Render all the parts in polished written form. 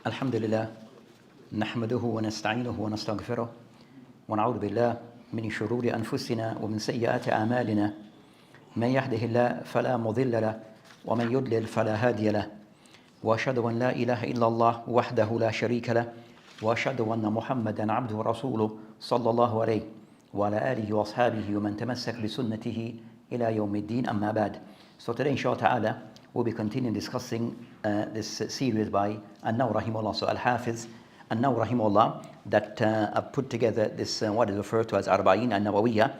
الحمد لله نحمده ونستعينه ونستغفره ونعوذ بالله من شرور أنفسنا ومن سيئات أعمالنا من يهده الله فلا مضل له ومن يضلل فلا هادي له وأشهد أن لا إله إلا الله وحده لا شريك له وأشهد أن محمدا عبده ورسوله صلى الله عليه وعلى آله وأصحابه ومن تمسك بسنته إلى يوم الدين أما بعد. So today inshallah ta'ala we'll be continuing discussing this series by Nawawi rahimahullah. So Al-Hafiz Nawawi rahimahullah that put together this what is referred to as Arba'in al-Nawawiyya.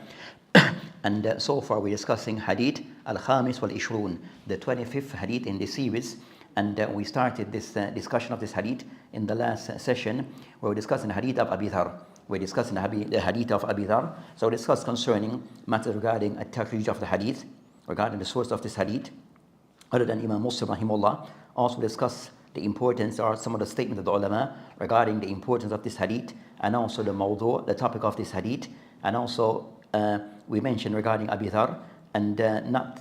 And so far we're discussing Hadith Al-Khamis wal-Ishrun, the 25th Hadith in this series. And we started this discussion of this Hadith in the last session where we're discussing the Hadith of Abi Dharr. We're discussing the Hadith of Abi Dharr. So we discussed concerning matters regarding a takhrij of the Hadith, regarding the source of this Hadith. Other than Imam Muslim rahimahullah, also discuss the importance or some of the statements of the ulama regarding the importance of this hadith, and also the mawdu', the topic of this hadith, and also we mentioned regarding Abi Dharr, and not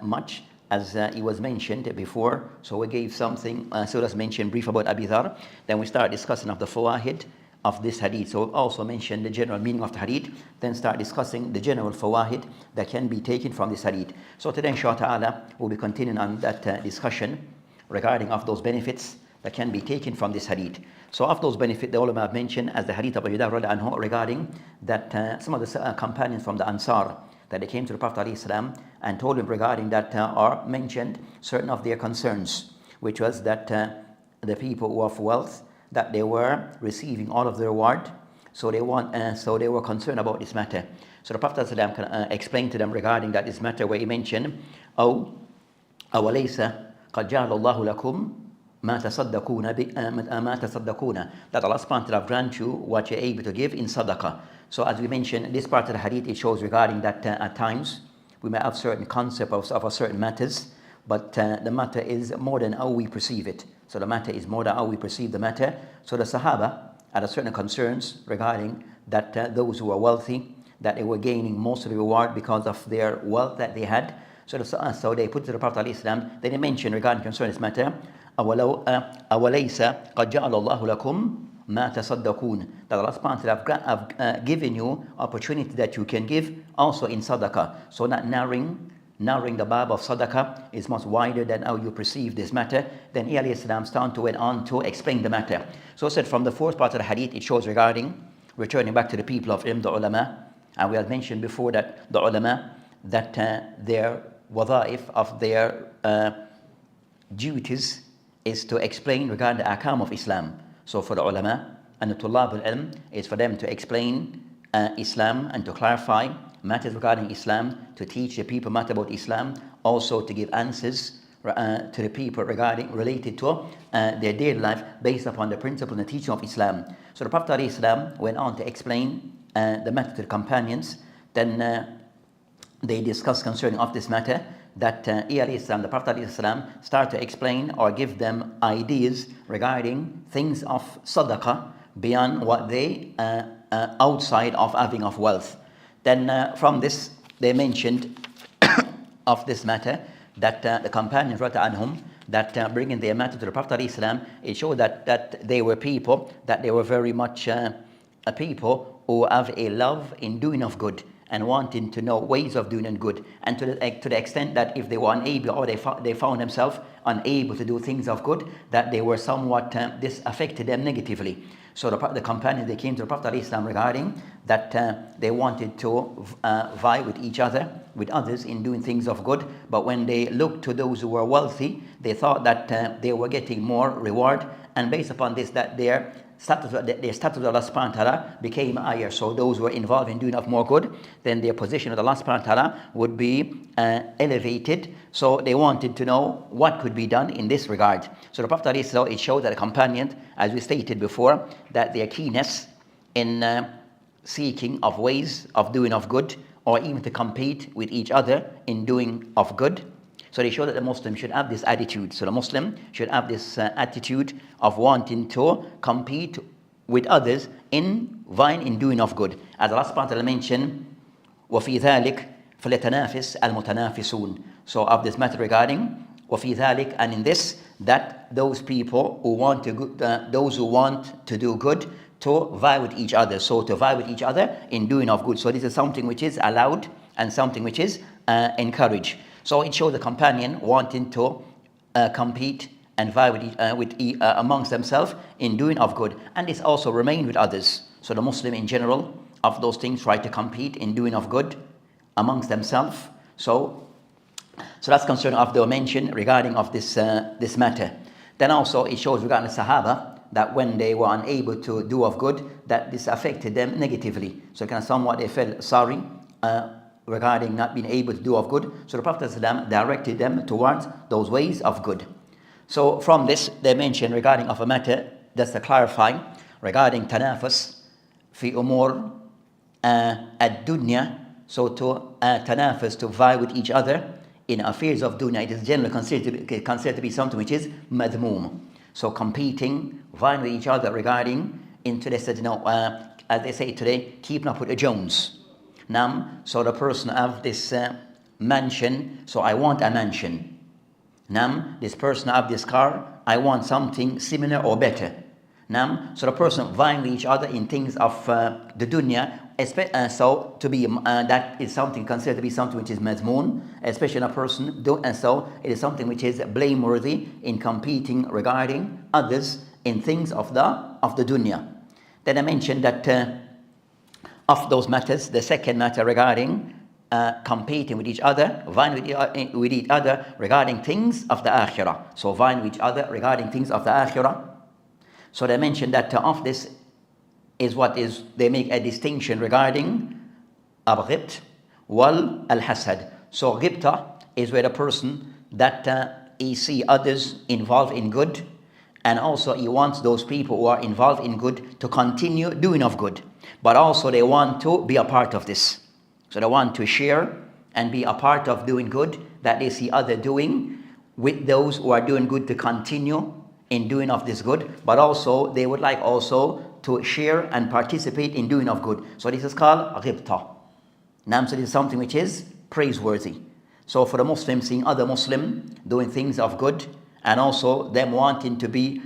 much as it was mentioned before. So we gave something, so let's mention brief about Abi Dharr. Then we start discussing of the fawahid of this hadith. So also mention the general meaning of the hadith, then start discussing the general fawahid that can be taken from this hadith. So today inshallah ta'ala we'll be continuing on that discussion regarding of those benefits that can be taken from this hadith. So of those benefits the ulama have mentioned as the hadith of Abu Dharr regarding that some of the companions from the Ansar that they came to the Prophet ﷺ and told him regarding that or mentioned certain of their concerns, which was that the people who of wealth that they were receiving all of the reward, so they were concerned about this matter. So the Prophet ﷺ explained to them regarding that this matter, where he mentioned, أَوْ أَوَلَيْسَ قَدْ جَعَلَ اللَّهُ لَكُمْ مَا تَصَدَّقُونَ, that Allah subhanahu wa ta'ala grant you what you're able to give in sadaqah. So as we mentioned, this part of the hadith, it shows regarding that at times we may have certain concepts of certain matters, but the matter is more than how we perceive it. So the matter is more than how we perceive the matter. So the Sahaba had certain concerns regarding that those who were wealthy, that they were gaining most of the reward because of their wealth that they had. So they put to the Prophet ﷺ, they mentioned regarding concerning this matter, أَوَلَيْسَ قَدْ جَعَلَ اللَّهُ لَكُمْ مَا تَصَدَّقُونَ, that Allah subhanahu wa ta'ala have given you opportunity that you can give also in sadaqah. So not narrowing the bab of sadaqah is much wider than how you perceive this matter. Then he alayhi salam went on to explain the matter. So said from the fourth part of the hadith, it shows regarding returning back to the people of ilm, the ulama. And we had mentioned before that the ulama, that their wadha'if of their duties is to explain regarding the ahkam of Islam. So for the ulama and the tullab al-ilm is for them to explain Islam and to clarify matters regarding Islam, to teach the people matter about Islam, also to give answers to the people related to their daily life based upon the principle and the teaching of Islam. So the Prophet ﷺ went on to explain the matter to the companions. Then they discussed concerning of this matter, that the Prophet ﷺ started to explain or give them ideas regarding things of sadaqah beyond what they outside of having of wealth. Then from this they mentioned of this matter that the companions anhum, that bringing their matter to the Prophet ﷺ, it showed that they were people, that they were very much a people who have a love in doing of good and wanting to know ways of doing good, and to the extent that if they were unable or they found themselves unable to do things of good, that they were somewhat this affected them negatively. So the companions, they came to the Prophet ﷺ regarding that they wanted to vie with each other, with others in doing things of good, but when they looked to those who were wealthy, they thought that they were getting more reward, and based upon this, that their status of Allah subhanahu wa ta'ala became higher. So those who were involved in doing of more good, then their position with Allah subhanahu wa ta'ala would be elevated. So they wanted to know what could be done in this regard. So the Prophet ﷺ, it showed that the companions, as we stated before, that their keenness in seeking of ways of doing of good, or even to compete with each other in doing of good. So they show that the Muslim should have this attitude. So the Muslim should have this attitude of wanting to compete with others in vying in doing of good. As Allah subhanahu wa ta'ala mentioned, وَفِي ذَلِكَ فَلْيَتَنَافِسْ الْمُتَنَافِسُونَ. So of this matter regarding وَفِي ذَلِكَ, and in this, that those people who want those who want to do good, to vie with each other. So to vie with each other in doing of good. So this is something which is allowed and something which is encouraged. So it shows the companion wanting to compete and vie amongst themselves in doing of good. And this also remain with others. So the Muslim in general, of those things, try to compete in doing of good amongst themselves. So that's concern of the mention regarding of this matter. Then also it shows regarding the Sahaba that when they were unable to do of good, that this affected them negatively. So kind of somewhat they felt sorry regarding not being able to do of good. So the Prophet ﷺ directed them towards those ways of good. So from this they mention regarding of a matter, just to clarify, regarding tanafus fi umur ad-dunya. So to tanafus, to vie with each other in affairs of dunya, it is generally considered to be something which is madhmoom. So competing, vying with each other regarding, in today said, as they say today, keeping up with the Jones. So the person have this mansion, so I want a mansion. This person have this car, I want something similar or better. So the person vying with each other in things of the dunya, so to be that is something considered to be something which is madhmoon, especially in a person. And so it is something which is blameworthy in competing regarding others in things of the dunya. Then I mentioned that of those matters, the second matter regarding competing with each other, vying with each other regarding things of the akhirah. So vying with each other regarding things of the akhirah. So they mentioned that of this is what is, they make a distinction regarding al-ghibt wal al-hasad. So ghibta is where the person that he see others involved in good, and also he wants those people who are involved in good to continue doing of good, but also they want to be a part of this. So they want to share and be a part of doing good that they see others doing, with those who are doing good to continue in doing of this good, but also they would like also to share and participate in doing of good. So this is called ghibta. So this is something which is praiseworthy. So for the Muslim, seeing other Muslim doing things of good, and also them wanting to vie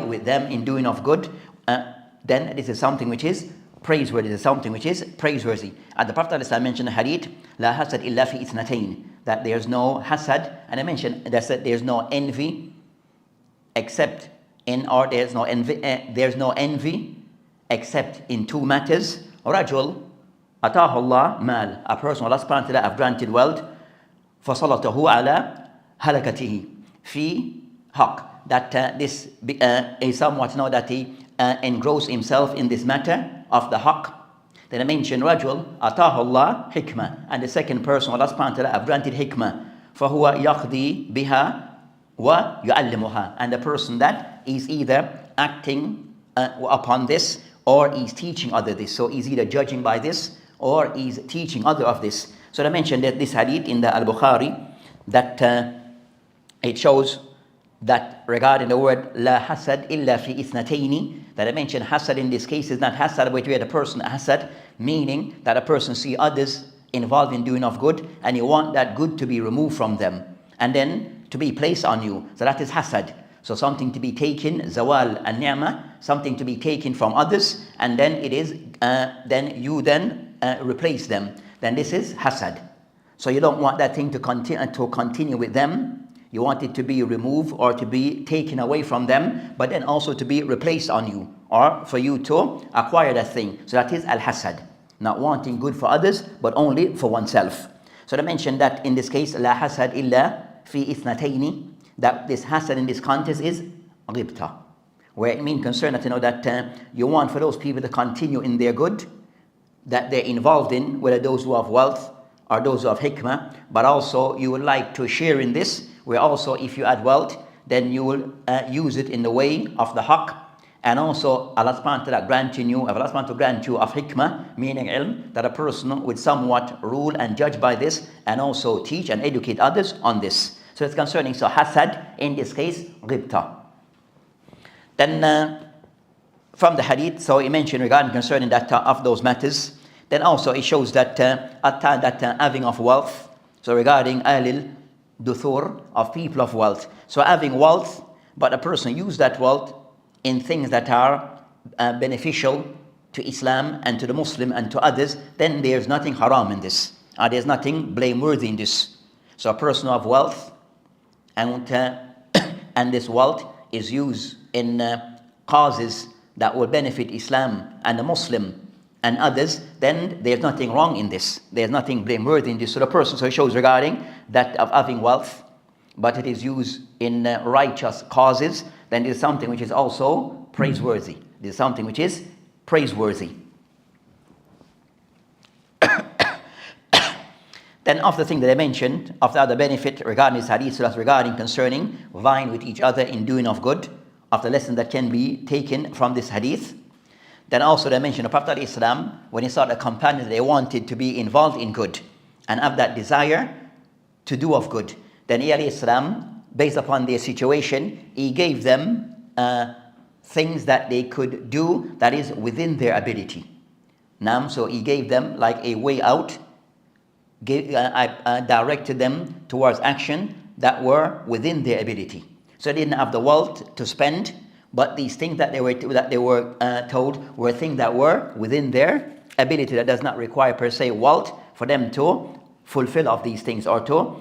with them in doing of good, then this is something which is praiseworthy. This is something which is praiseworthy. And the Prophet ﷺ mentioned the hadith, la hasad illa fi ithnatayn, that there's no hasad, and I mentioned that there's no envy except in, or there's no envy except in two matters. Rajul atahu Allah mal, a person Allah subhanahu wa ta'ala have granted wealth, fasalatahu ala halakatihi fi haq, that this is somewhat that he engrossed himself in this matter of the haq. Then I mentioned Rajul atahu Allah hikmah, and the second person Allah subhanahu wa ta'ala have granted hikmah, fahuwa yaqdi biha wa yu'allimuha, and the person that is either acting upon this, or he's teaching other this. So he's either judging by this or he's teaching other of this. So I mentioned that this hadith in the Al-Bukhari, that it shows that regarding the word la hasad illa fi ithnataini, that I mentioned hasad in this case is not hasad which where the person hasad, meaning that a person see others involved in doing of good and you want that good to be removed from them and then to be placed on you. So that is hasad. So something to be taken, zawal and ni'mah, something to be taken from others, and then it is then you replace them. Then this is hasad. So you don't want that thing to continue with them. You want it to be removed or to be taken away from them, but then also to be replaced on you, or for you to acquire that thing. So that is al-hasad, not wanting good for others, but only for oneself. So I mentioned that in this case, la hasad illa fi ithnataini, that this hasad in this context is ghibta, where it means concern that that you want for those people to continue in their good that they're involved in, whether those who have wealth or those who have hikmah, but also you would like to share in this, where also if you add wealth, then you will use it in the way of the haqq, and also Allah subhanahu wa ta'ala granting you, Allah subhanahu wa ta'ala grant you of hikmah, meaning ilm, that a person would somewhat rule and judge by this, and also teach and educate others on this. So it's concerning, so hasad, in this case, ghibta. Then from the hadith, so he mentioned regarding concerning that of those matters, then also it shows that having of wealth, so regarding ahlil duthur, of people of wealth. So having wealth, but a person use that wealth in things that are beneficial to Islam and to the Muslim and to others, then there's nothing haram in this. There's nothing blameworthy in this. So a person of wealth, and this wealth is used in causes that will benefit Islam and the Muslim and others, then there's nothing wrong in this. There's nothing blameworthy in this. So the person, so it shows regarding that of having wealth, but it is used in righteous causes, then it is something which is also praiseworthy. It is something which is praiseworthy. Then of the thing that I mentioned, of the other benefit regarding this hadith, so that's regarding concerning vying with each other in doing of good, of the lesson that can be taken from this hadith. Then also they mentioned the Prophet Islam, when he saw the companions, they wanted to be involved in good and have that desire to do of good. Then he Islam, based upon their situation, he gave them things that they could do that is within their ability. So he gave them like a way out, directed them towards action that were within their ability. So they didn't have the wealth to spend, but these things that they were told were things that were within their ability. That does not require per se wealth for them to fulfill of these things or to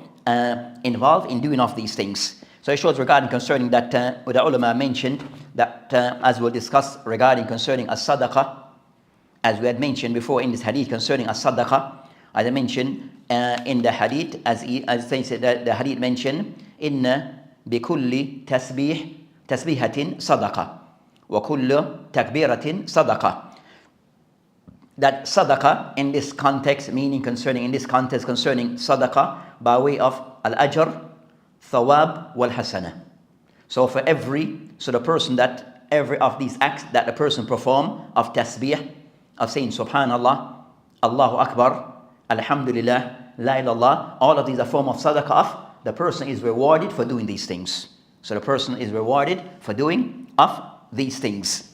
involve in doing of these things. So it shows regarding concerning that the ulama mentioned that as we'll discuss regarding concerning as-sadaqah, as we had mentioned before in this hadith concerning as-sadaqah, as I mentioned in the hadith, as they said, the hadith mentioned, inna bikulli tasbihatin sadaqa wa kullu takbiratin sadaqa. That sadaqa in this context, meaning concerning sadaqa by way of al-ajr, thawab wal hasana. So for the person that every of these acts that the person perform of tasbih, of saying subhanallah, Allahu Akbar, alhamdulillah, la ilallah, all of these are form of sadaqah. The person is rewarded for doing these things. So the person is rewarded for doing of these things.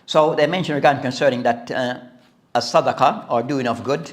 So they mentioned regarding concerning that a sadaqah or doing of good,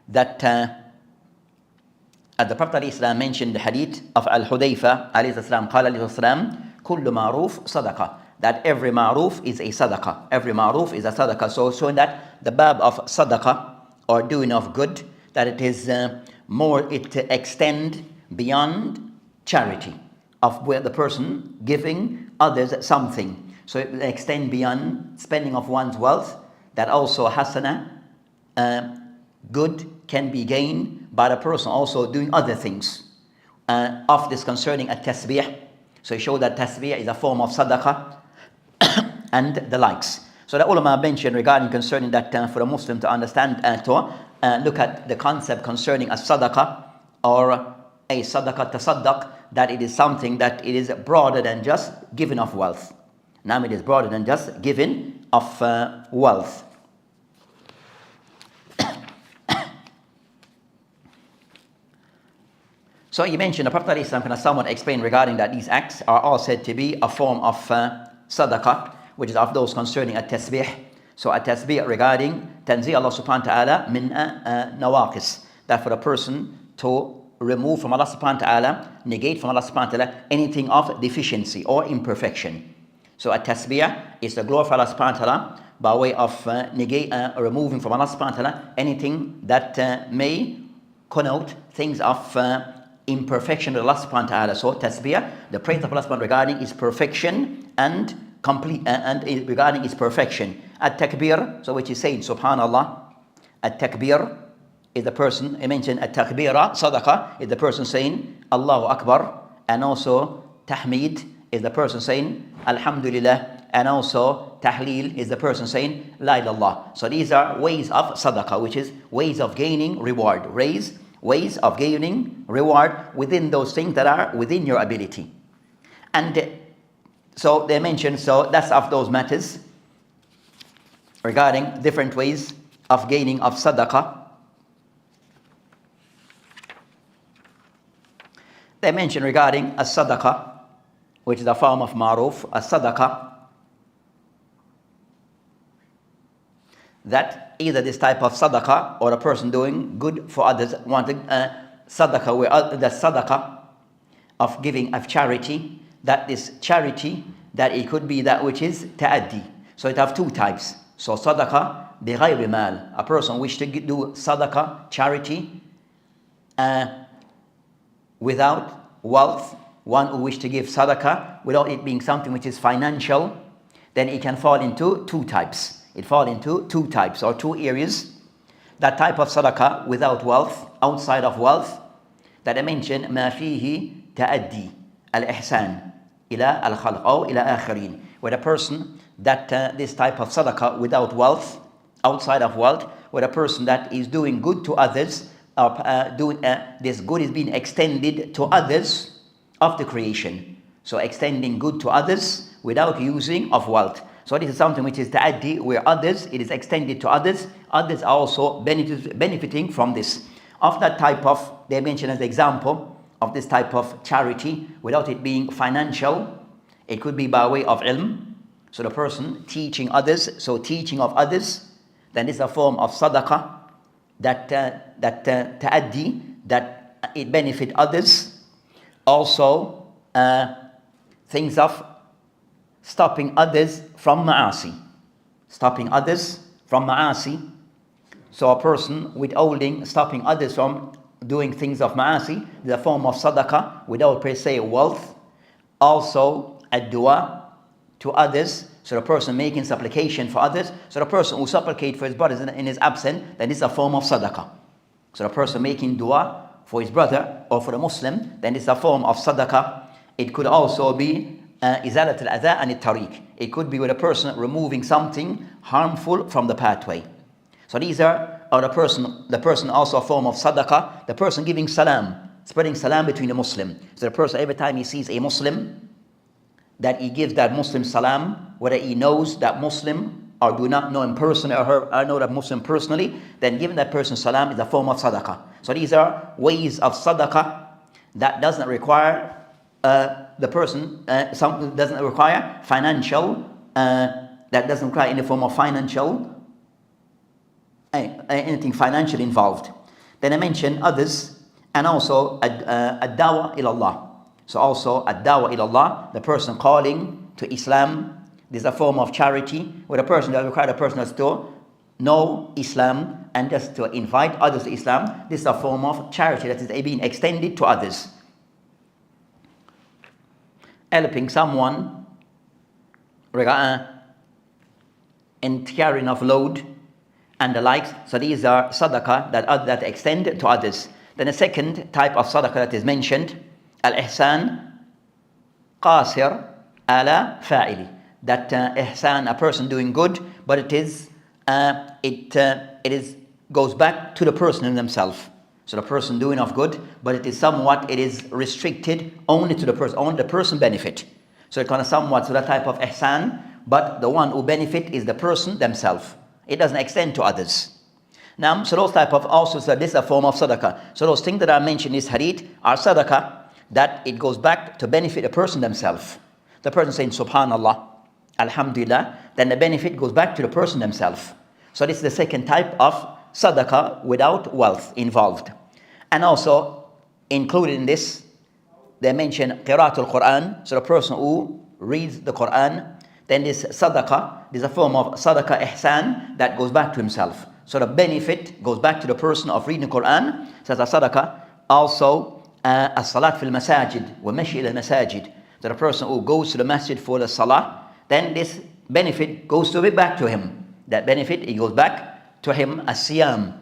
that as the Prophet Islam mentioned the hadith of Al-Hudayfa alayhi salam, qala alayhi salam, kullu ma'ruf sadaqah, that every ma'ruf is a sadaqah. Every ma'ruf is a sadaqah. So showing that the bab of sadaqah or doing of good, that it is it extend beyond charity, of where the person giving others something. So it extend beyond spending of one's wealth, that also hasana, good can be gained by the person also doing other things. Of this concerning a tasbih, so it shows that tasbih is a form of sadaqah and the likes. So the ulama mentioned regarding concerning that for a Muslim to understand to look at the concept concerning a sadaqah or a sadaqah tasaddaq, that it is something that it is broader than just giving of wealth. Now it is broader than just giving of wealth. So you mentioned the Prophet Islam can someone explain regarding that these acts are all said to be a form of sadaqah, which is of those concerning a tasbih. So a tasbih regarding tanzih Allah subhanahu wa ta'ala min nawaqis, that for a person to remove from Allah subhanahu wa ta'ala, negate from Allah subhanahu wa ta'ala anything of deficiency or imperfection. So a tasbih is to glorify Allah subhanahu wa ta'ala by way of removing from Allah subhanahu wa ta'ala anything that may connote things of imperfection of Allah subhanahu wa ta'ala. So tasbih, the praise of Allah subhanahu wa ta'ala regarding its perfection and complete and regarding its perfection. At-takbir, so which is saying subhanallah. At-takbir is the person, I mentioned at-takbira, sadaqah, is the person saying Allahu Akbar, and also tahmid is the person saying alhamdulillah, and also tahleel is the person saying la ilallah. So these are ways of sadaqah, which is ways of gaining reward, ways of gaining reward within those things that are within your ability. And so they mentioned, so that's of those matters regarding different ways of gaining of sadaqah. They mentioned regarding a sadaqah, which is a form of ma'ruf, a sadaqah, that either this type of sadaqah or a person doing good for others, wanting sadaqah, where the sadaqah of giving of charity, that this charity, that it could be that which is ta'addi. So it have two types. So sadaqah bighayri mal, a person wish to do sadaqah, charity, without wealth, one who wish to give sadaqah without it being something which is financial, then it can fall into two types. It fall into two types or two areas. That type of sadaqah without wealth, outside of wealth, that I mentioned, ما فيه تأدي الإحسان إلى الخلق أو إلى آخرين, where the person that this type of sadaqah without wealth, outside of wealth, where the person that is doing good to others, doing this good is being extended to others of the creation. So extending good to others without using of wealth. So this is something which is ta'addi, where others, it is extended to others. Others are also benefiting from this. Of that type of, they mention as example of this type of charity without it being financial. It could be by way of ilm. So the person teaching others, so teaching of others, then this is a form of sadaqah that ta'addi, that it benefit others. Also things of stopping others from ma'asi. Stopping others from ma'asi. So a person withholding, stopping others from doing things of ma'asi is a form of sadaqah without per se wealth. Also a dua to others. So the person making supplication for others. So the person who supplicates for his brothers in his absence, then this is a form of sadaqah. So the person making dua for his brother or for the Muslim, then this is a form of sadaqah. It could also be izalat al-adha and al-tariq. It could be with a person removing something harmful from the pathway. So these are the person also a form of sadaqah. The person giving salam, spreading salam between the Muslim. So the person, every time he sees a Muslim, that he gives that Muslim salam, whether he knows that Muslim or do not know him personally or know that Muslim personally, then giving that person salam is a form of sadaqah. So these are ways of sadaqah that doesn't require the person, something doesn't require financial, that doesn't require any form of financial, anything financial involved. Then I mentioned others, and also ad-dawa ila Allah. So also ad-dawa ila Allah, the person calling to Islam. This is a form of charity where the person that requires the person has to know Islam and just to invite others to Islam. This is a form of charity that is being extended to others. Helping someone in carrying of load and the likes. So these are sadaqah that extend to others. Then the second type of sadaqah that is mentioned, al-ihsan qasir ala fa'ili. That ihsan, a person doing good, but it goes back to the person in themselves. So the person doing of good, but it is restricted only to the person, only the person benefit. So it kind of somewhat, so that type of ihsan, but the one who benefit is the person themselves. It doesn't extend to others. Now, so those type of also, so this is a form of sadaqah. So those things that I mentioned in this hadith are sadaqah, that it goes back to benefit the person themselves. The person saying subhanallah, alhamdulillah, then the benefit goes back to the person themselves. So this is the second type of sadaqah without wealth involved. And also included in this, they mention qira'atul Quran, so the person who reads the Quran, then this sadaqah, this is a form of sadaqah ihsan that goes back to himself. So the benefit goes back to the person of reading the Quran. So that's a sadaqah. Also, as-salat fil masajid, wa mashi ila masajid. So the person who goes to the masjid for the salah, then this benefit goes back to him. That benefit, it goes back to him as siyam.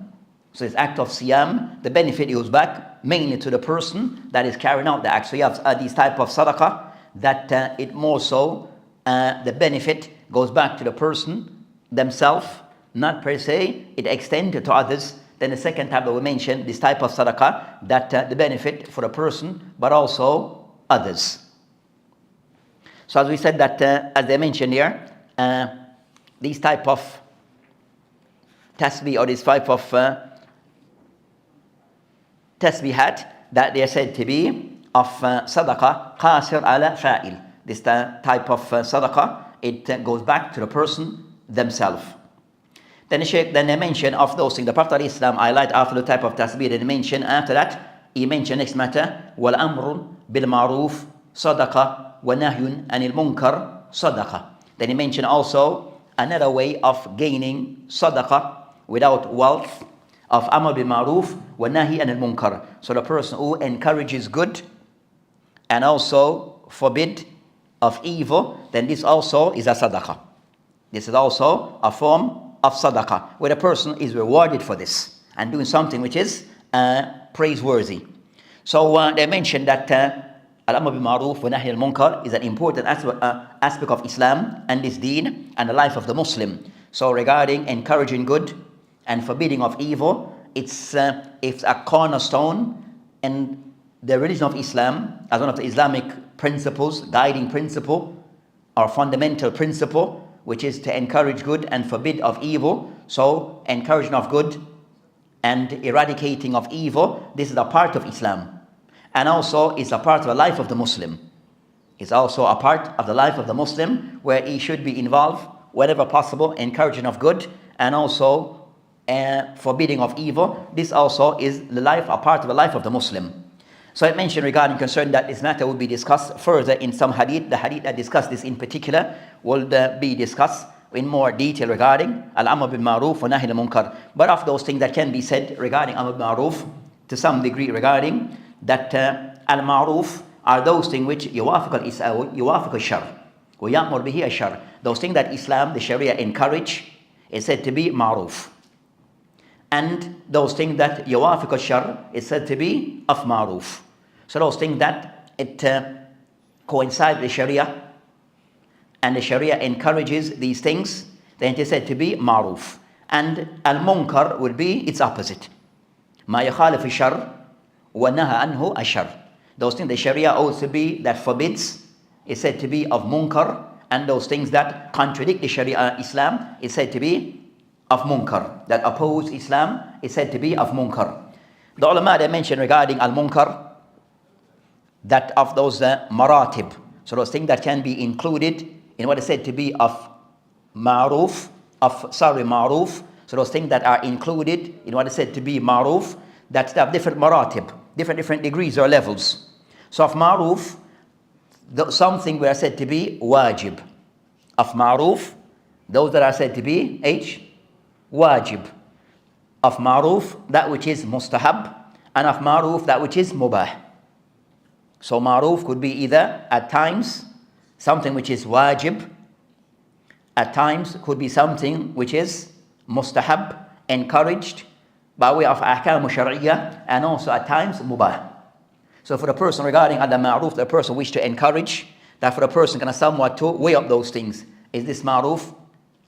So this act of siyam, the benefit goes back mainly to the person that is carrying out the act. So you have these type of sadaqah that it more so, the benefit goes back to the person themselves, not per se, it extends to others. Then the second type that we mentioned, this type of sadaqah, that the benefit for the person, but also others. So as we said that, as they mentioned here, these type of tasbih or this type of tasbihat that they are said to be of sadaqah qasir ala fa'il. This type of sadaqah, it goes back to the person themselves. Then they mention of those things. The Prophet ﷺ highlight after the type of tasbih. Then mention after that, he mentioned next matter, وَالْأَمْرُ بِالْمَعْرُوفِ صَدَقَةٌ وَنَهْيٌ عَنِ الْمُنْكَرِ صَدَقَةٌ. Then he mentioned also another way of gaining sadaqah without wealth, of amr bil ma'ruf wa nahi anil munkar. So the person who encourages good and also forbid of evil, then this also is a sadaqah. This is also a form of sadaqah, where the person is rewarded for this and doing something which is praiseworthy. So they mentioned that al-amr bil ma'ruf wa nahi al-munkar is an important aspect of Islam and this deen and the life of the Muslim. So regarding encouraging good and forbidding of evil, it's a cornerstone in the religion of Islam as one of the Islamic principles, guiding principle or fundamental principle, which is to encourage good and forbid of evil. So encouraging of good and eradicating of evil, this is a part of Islam. And also it's a part of the life of the Muslim. It's also a part of the life of the Muslim where he should be involved whenever possible, encouraging of good and also forbidding of evil. This also is a part of the life of the Muslim. So I mentioned regarding concern that this matter will be discussed further in some hadith. The hadith that discuss this in particular will be discussed in more detail regarding al-amr bil ma'ruf wa nahy al-munkar. But of those things that can be said regarding amr bil ma'ruf to some degree regarding that al-ma'ruf are those things which yuwafiq al-shar wa ya'mur bihi al-shar. Those things that Islam, the Sharia encourage is said to be ma'ruf. And those things that yuwafiq al-shar is said to be of ma'ruf. So those things that it coincide with the Sharia and the Sharia encourages these things, then it is said to be ma'ruf. And al-munkar would be its opposite. Ma yakhalif al-shar wa naha anhu al-shar. Those things the Sharia also be that forbids is said to be of munkar, and those things that contradict the Sharia Islam is said to be of munkar, that oppose Islam is said to be of munkar. The ulama they mentioned regarding al-munkar that of those maratib, so those things that can be included in what is said to be of ma'ruf, ma'ruf, so those things that are included in what is said to be ma'ruf, that have different maratib, different degrees or levels. So of ma'ruf, something we are said to be wajib. Of ma'ruf, those that are said to be wajib. Of ma'ruf, that which is mustahab, and of ma'ruf, that which is mubah. So ma'ruf could be either at times something which is wajib, at times could be something which is mustahab, encouraged by way of ahkam shar'iyya, and also at times mubah. So for the person regarding al-ma'ruf, the person wish to encourage, that for the person can somewhat to weigh up those things. Is this ma'ruf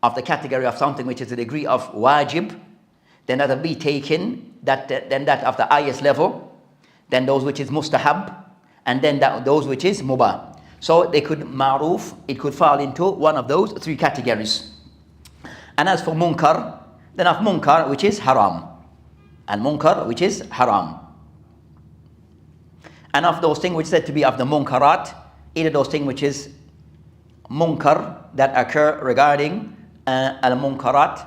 of the category of something which is a degree of wajib, then that will be taken, then that of the highest level, then those which is mustahab, and then those which is mubah. So they could ma'ruf, it could fall into one of those three categories. And as for munkar, then of munkar which is haram, and munkar which is haram. And of those things which said to be of the munkarat, either those things which is munkar that occur regarding al-munkarat,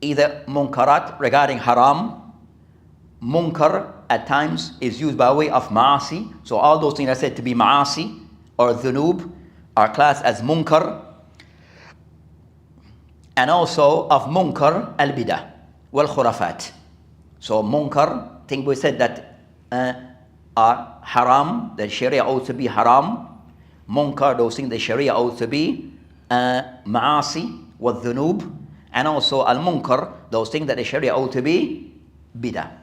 either munkarat regarding haram. Munkar at times is used by way of ma'asi. So all those things are said to be ma'asi or dhunub are classed as munkar. And also of munkar al-bidah wal khurafat. So munkar, things we said that are haram, the Sharia ought to be haram. Munkar, those things the Sharia ought to be ma'asi wa dhunub. And also al-munkar, those things that the Sharia ought to be bidah.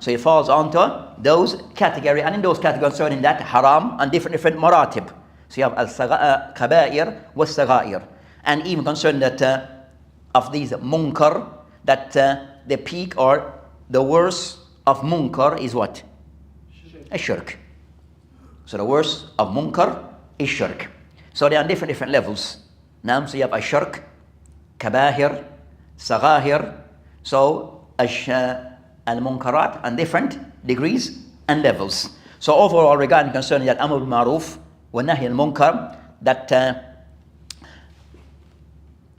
So it falls onto those categories, and in those categories concerning that haram and different maratib. So you have al-kaba'ir was-saga'ir, and even concerning that of these munkar, that the peak or the worst of munkar is what? A shirk. So the worst of munkar is shirk. So they are on different levels. So you have a shirk, kabahir, sagahir. So al-munkarat and different degrees and levels. So overall regarding concerning that amr bil ma'ruf wa nahy al-munkar, that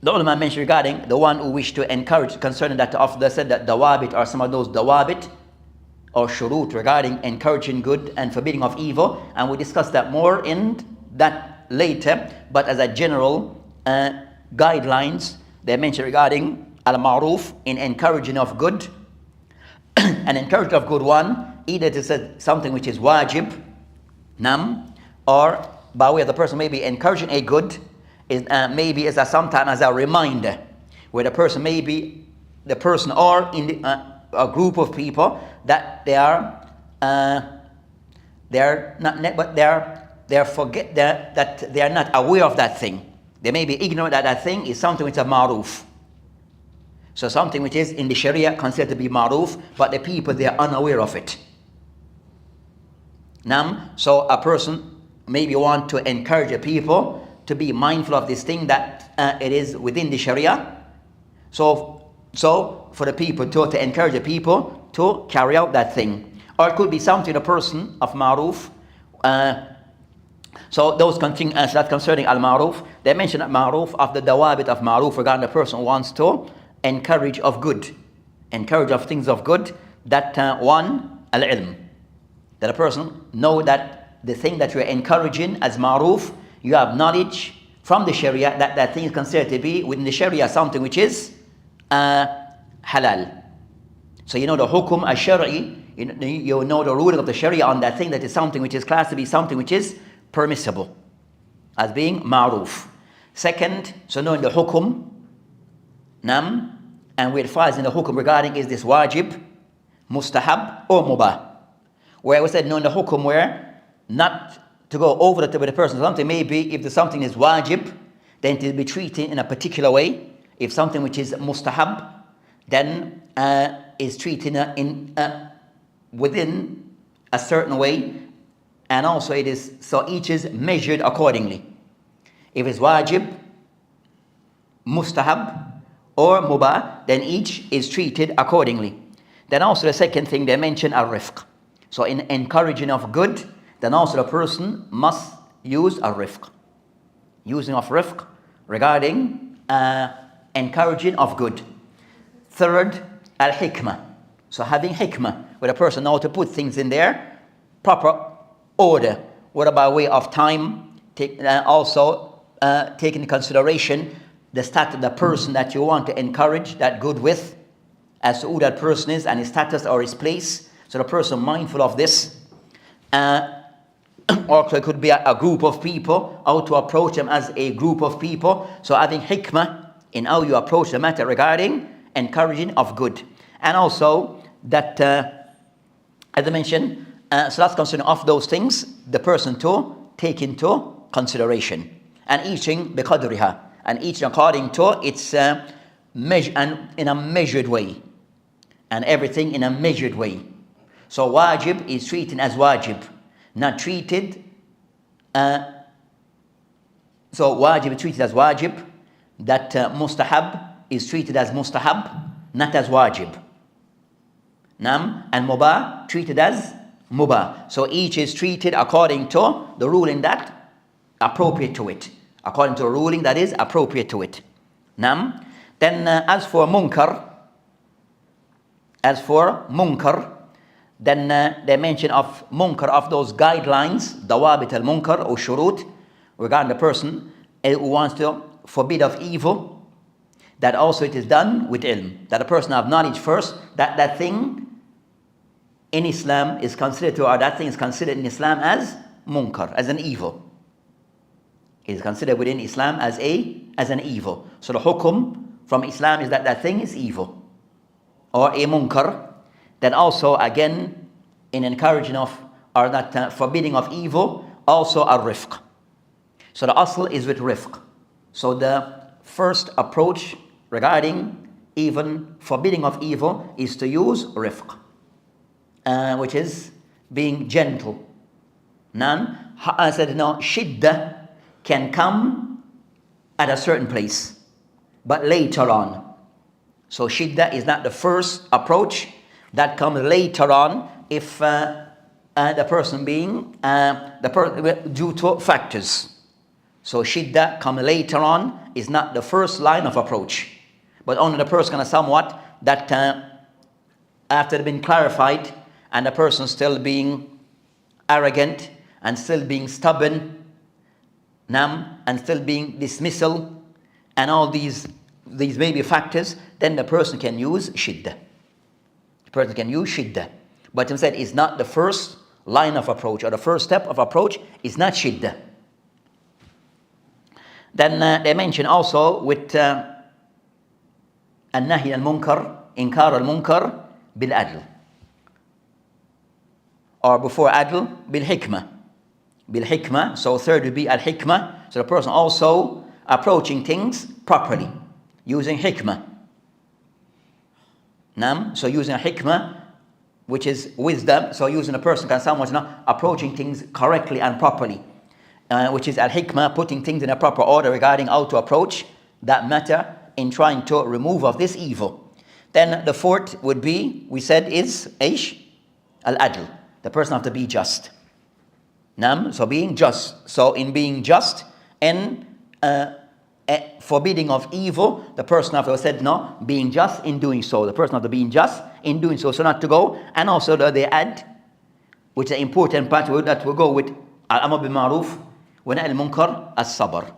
the ulama mentioned regarding the one who wished to encourage concerning that of the said that dawabit or some of those dawabit or shurut regarding encouraging good and forbidding of evil, and we discuss that more in that later, but as a general guidelines they mention regarding al-ma'ruf in encouraging of good and encouraging of good one, either to say something which is wajib, nam, or by way of the person maybe encouraging a good is maybe as a sometimes as a reminder, where the person maybe the person or in the, a group of people that they're not, but they're forget that they are not aware of that thing. They may be ignorant that that thing is something which is ma'ruf. So something which is in the Sharia considered to be ma'ruf, but the people they are unaware of it. So a person maybe want to encourage the people to be mindful of this thing that it is within the Sharia. So for the people to encourage the people to carry out that thing. Or it could be something a person of ma'ruf. So those things that concerning al-ma'ruf, they mention al-ma'ruf of the dawabit of ma'ruf regarding the person who wants to encourage of good, encourage of things of good, that one, al-ilm, that a person know that the thing that you're encouraging as ma'ruf, you have knowledge from the Sharia that that thing is considered to be within the Sharia something which is halal. So you know the hukum al-shari, you know the ruling of the Sharia on that thing that is something which is classed to be something which is permissible as being ma'ruf. Second, so knowing the hukum, and we advise in the hukum regarding is this wajib, mustahab or mubah. Where we said knowing the hukum where not to go over the top of the person. Something maybe if the something is wajib, then it will be treated in a particular way. If something which is mustahab, then is treated within a certain way, and also it is so each is measured accordingly. If it's wajib, mustahab or mubah, then each is treated accordingly. Then also the second thing they mention al-rifq. So in encouraging of good, then also the person must use al-rifq. Using of rifq regarding encouraging of good. Third, al-hikmah. So having hikmah, where the person knows to put things in their proper order, whether by way of time, also take into consideration the status of the person that you want to encourage that good with, as to who that person is and his status or his place. So the person mindful of this. Also it could be a group of people, how to approach them as a group of people. So having hikmah in how you approach the matter regarding encouraging of good. And also that, as I mentioned, so that's concerning of those things, the person to take into consideration. And eating biqadriha, and each according to its measure, and in a measured way. And everything in a measured way. So wajib is treated as wajib, not treated, so wajib is treated as wajib, that mustahab is treated as mustahab, not as wajib. And mubah treated as mubah. So each is treated according to the ruling that appropriate to it. According to a ruling that is appropriate to it. Then as for munkar, then they mention of munkar, of those guidelines, dawabit al-munkar or shurut, regarding the person who wants to forbid of evil, that also it is done with ilm. That a person have knowledge first, that that thing in Islam is considered to, or that thing is considered in Islam as munkar, as an evil. It is considered within Islam as an evil. So the hukum from Islam is that that thing is evil or a munkar. Then also again in encouraging of or that forbidding of evil, also a rifq. So the asl is with rifq. So the first approach regarding even forbidding of evil is to use rifq, which is being gentle. I said no, shiddah can come at a certain place, but later on. So shiddah is not the first approach, that comes later on if the person being due to factors. So shidda come later on is not the first line of approach, but only the person kind of somewhat that after it been clarified and the person still being arrogant and still being stubborn, and still being dismissal, and all these maybe factors, then the person can use shidda. The person can use shidda. But instead, it's not the first line of approach, or the first step of approach is not shidda. Then they mention also with النهي المنكر إنكار المنكر بالعدل, or before adl بالحكمة. So third would be al-hikmah. So the person also approaching things properly using hikmah. So using a hikmah, which is wisdom. So using a person can someone's not approaching things correctly and properly, which is al-hikmah, putting things in a proper order regarding how to approach that matter in trying to remove of this evil. Then the fourth would be, we said, is al-adl. The person have to be just. So being just. So in being just and forbidding of evil, the person have to have said no, being just in doing so. The person have to be just in doing so, so not to go. And also they add, which is an important part that will go with al-amr bil ma'ruf wa nahy al-munkar, as-sabr.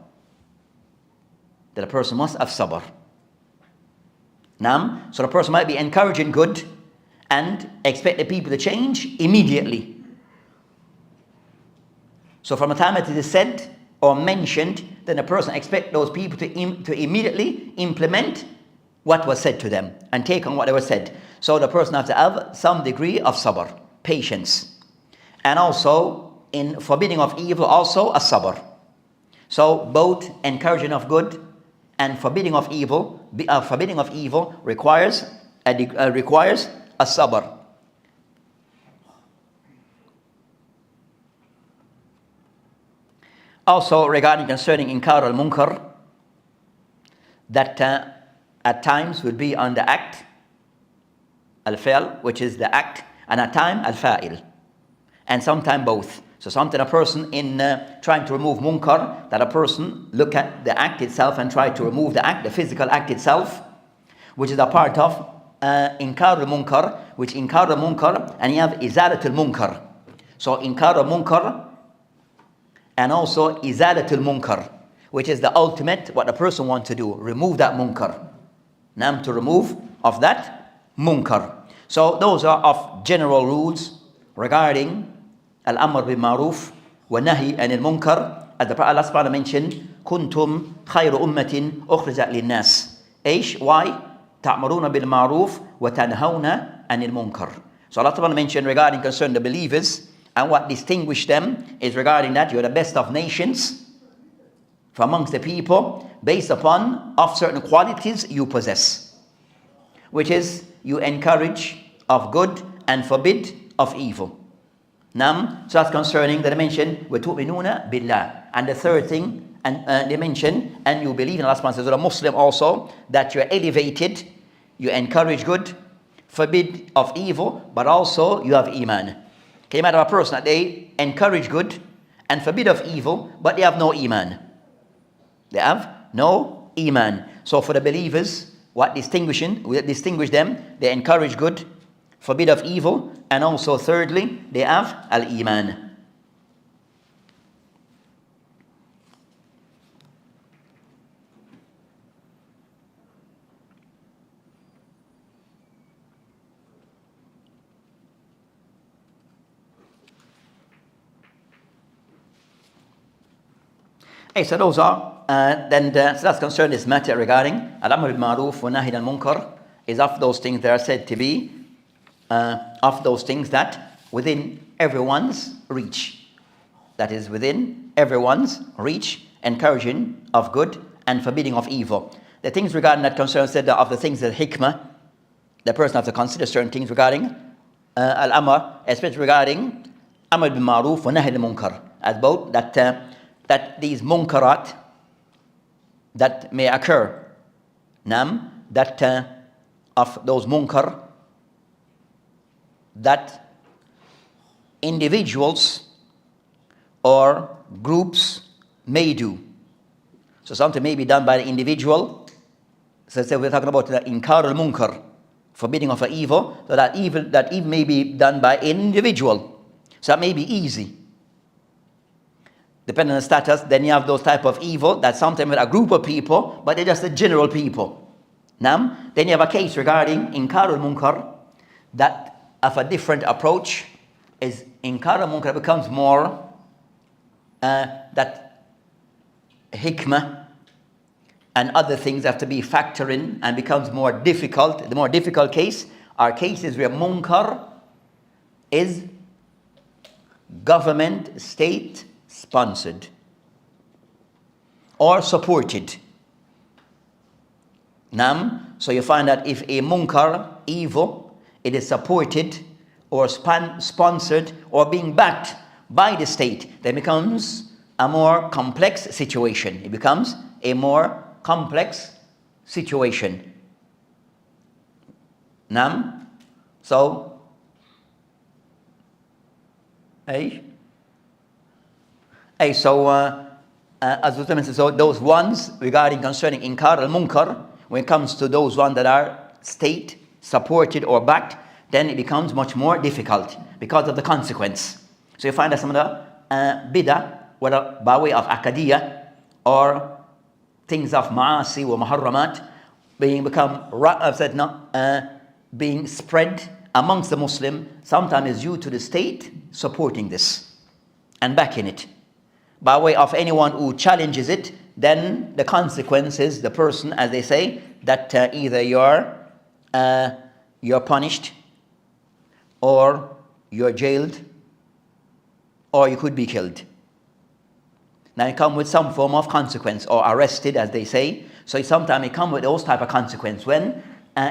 That a person must have sabr. So the person might be encouraging good and expect the people to change immediately. So from the time that it is said or mentioned, then the person expects those people to immediately implement what was said to them and take on what they were said. So the person has to have some degree of sabr, patience. And also in forbidding of evil, also a sabr. So both encouraging of good and forbidding of evil requires a sabr. Also regarding concerning inkar al-munkar, that at times would be on the act, al-fi'l, which is the act, and at time al-fa'il, and sometimes both. So sometimes a person in trying to remove munkar, that a person look at the act itself and try to remove the act, the physical act itself, which is a part of inkar al-munkar, which inkar al-munkar, and you have izalat al-munkar. So inkar al-munkar and also izalat al-munkar, which is the ultimate, what the person wants to do, remove that munkar. To remove of that munkar. So those are of general rules regarding al-amr bil ma'ruf wa nahy anil munkar. As the Prophet Allah subhanahu wa ta'ala mentioned, kuntum khayru ummatin ukhrijat lin-nas. Why? Ta'muruna bil ma'ruf wa tanhawna anil munkar. So Allah subhanahu wa ta'ala mentioned regarding concern the believers, and what distinguished them is regarding that you're the best of nations from amongst the people based upon of certain qualities you possess, which is you encourage of good and forbid of evil. So that's concerning the dimension وَتُؤْمِنُونَ بِاللَّهِ. And the third thing, and they mention, and you believe in Allah subhanahu wa ta'ala, as a Muslim also, that you're elevated, you encourage good, forbid of evil, but also you have iman. Came out of a person that they encourage good and forbid of evil, but they have no iman. They have no iman. So for the believers, what distinguish them, they encourage good, forbid of evil, and also thirdly, they have al-iman. So those are, so that's concerned this matter regarding al-amr bil ma'ruf wa nahy anil munkar, is of those things that are said to be of those things that within everyone's reach. That is within everyone's reach, encouraging of good and forbidding of evil. The things regarding that concern said that of the things that hikmah, the person has to consider certain things regarding al-amr, especially regarding amr bil ma'ruf wa nahy anil munkar, as both that these munkarat that may occur, that of those munkar that individuals or groups may do, So something may be done by the individual. So say we're talking about the inkar al-munkar, forbidding of an evil. So that evil may be done by an individual. So that may be easy. Depending on the status, then you have those type of evil that sometimes with a group of people, but they're just the general people. Now, then you have a case regarding inkar al-munkar that of a different approach is inkar al-munkar becomes more that hikmah and other things have to be factored in and becomes more difficult. The more difficult case are cases where munkar is government, state sponsored or supported. So you find that if a munkar, evil, it is supported or sponsored or being backed by the state, then it becomes a more complex situation. It becomes a more complex situation. So, as the mentioned, so those ones regarding concerning inkar al-munkar, when it comes to those ones that are state supported or backed, then it becomes much more difficult because of the consequence. So you find that some of the bid'ah, whether by way of akadiyah or things of ma'asi or muharramat, being spread amongst the Muslim, sometimes is due to the state supporting this and backing it. By way of anyone who challenges it, then the consequence is the person, as they say, that either you're punished, or you're jailed, or you could be killed. Now it comes with some form of consequence, or arrested, as they say. So sometimes it comes with those type of consequence when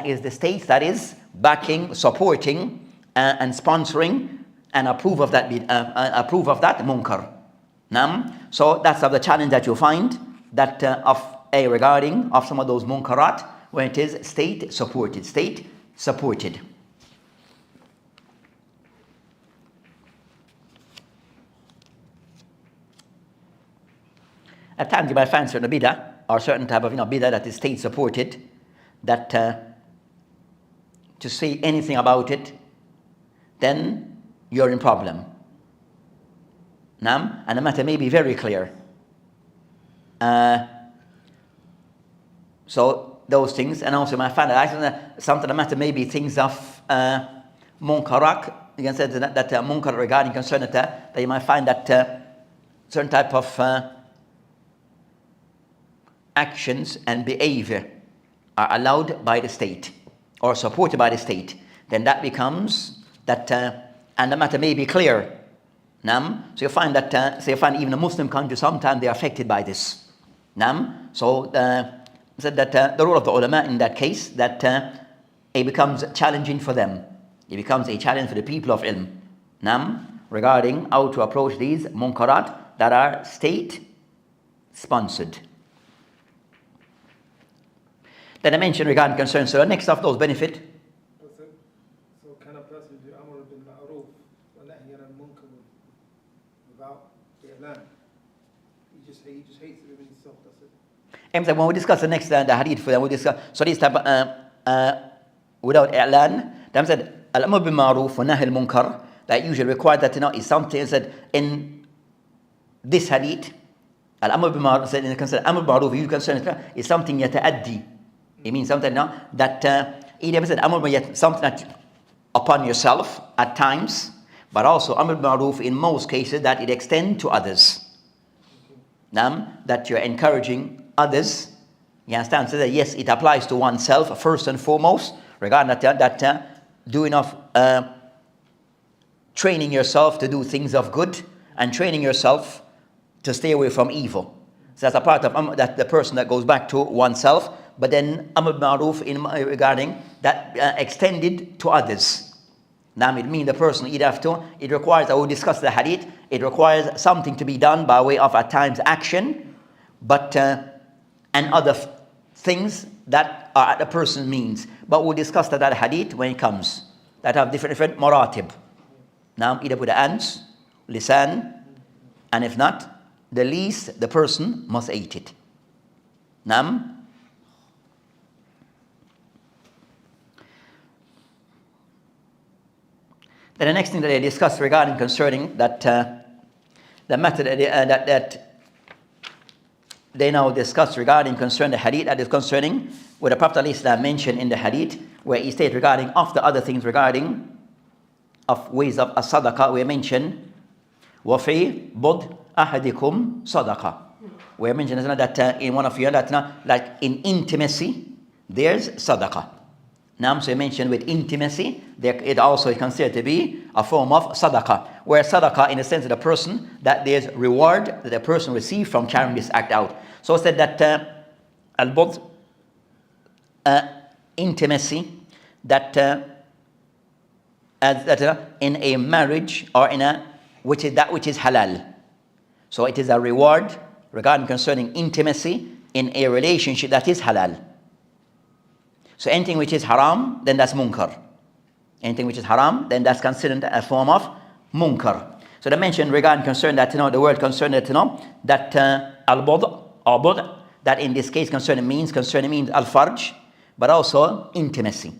is the state that is backing, supporting, and sponsoring, and approve of that munkar. So that's the challenge that you find that regarding of some of those munkarat when it is state supported. At times you might find certain bid'ah or certain type of bid'ah that is state supported, that to say anything about it, then you're in problem. And the matter may be very clear. So those things, and also my find that something the matter may be things of munkarak. You can say that munkar regarding concern that you might find that certain type of actions and behavior are allowed by the state or supported by the state. Then that becomes that, and the matter may be clear. So you find that even a Muslim country sometimes they are affected by this. So said that the role of the ulama in that case that it becomes challenging for them. It becomes a challenge for the people of ilm. Regarding how to approach these munkarat that are state sponsored. Then I mentioned regarding concerns. So the next of those benefit. So can a person do amr bil ma'ruf wa nahy anil munkar without i'lan? He just hates it within himself, that's it. When we discuss the next the hadith for them, we discuss so this type without i'lan. Them said al amr bil ma'ruf wa nahy al munkar that usually required that is something said in this hadith. Al amr bil ma'ruf said in the amr bil ma'ruf you concern is something yata'addi. It means something that either said amr something that upon yourself at times, but also amr ma'ruf in most cases that it extends to others. That you're encouraging others. You understand? So that yes, it applies to oneself first and foremost, regarding that doing of training yourself to do things of good and training yourself to stay away from evil. So that's a part of that the person that goes back to oneself. But then amr ma'ruf in regarding that extended to others. Now it means the person it requires, I will discuss the hadith, it requires something to be done by way of at times action, but and other things that are at the person's means. But we'll discuss that hadith when it comes, that have different maratib. Now either with the hands, lisan, and if not, the least the person must eat it. Nam. Then the next thing that they discuss regarding concerning that the method that they now discuss regarding concerning the hadith, that is concerning what the Prophet ﷺ mentioned in the hadith, where he stated regarding of the other things regarding of ways of as-sadaqah, we mentioned وَفِي بُضْ أَحَدِكُمْ صَدَقَةً. We mentioned that in one of you that like in intimacy there's sadaqah. Now, so you mentioned with intimacy, it also is considered to be a form of sadaqah. Where sadaqah in the sense of the person, that there's reward that the person receives from carrying this act out. So it said that al-bud, intimacy, that in a marriage or in a which is that which is halal. So it is a reward regarding concerning intimacy in a relationship that is halal. So anything which is haram, then that's munkar. Anything which is haram, then that's considered a form of munkar. So they mentioned regarding concern that the word concern that that al-bud or bud, that in this case concerning means al-farj, but also intimacy.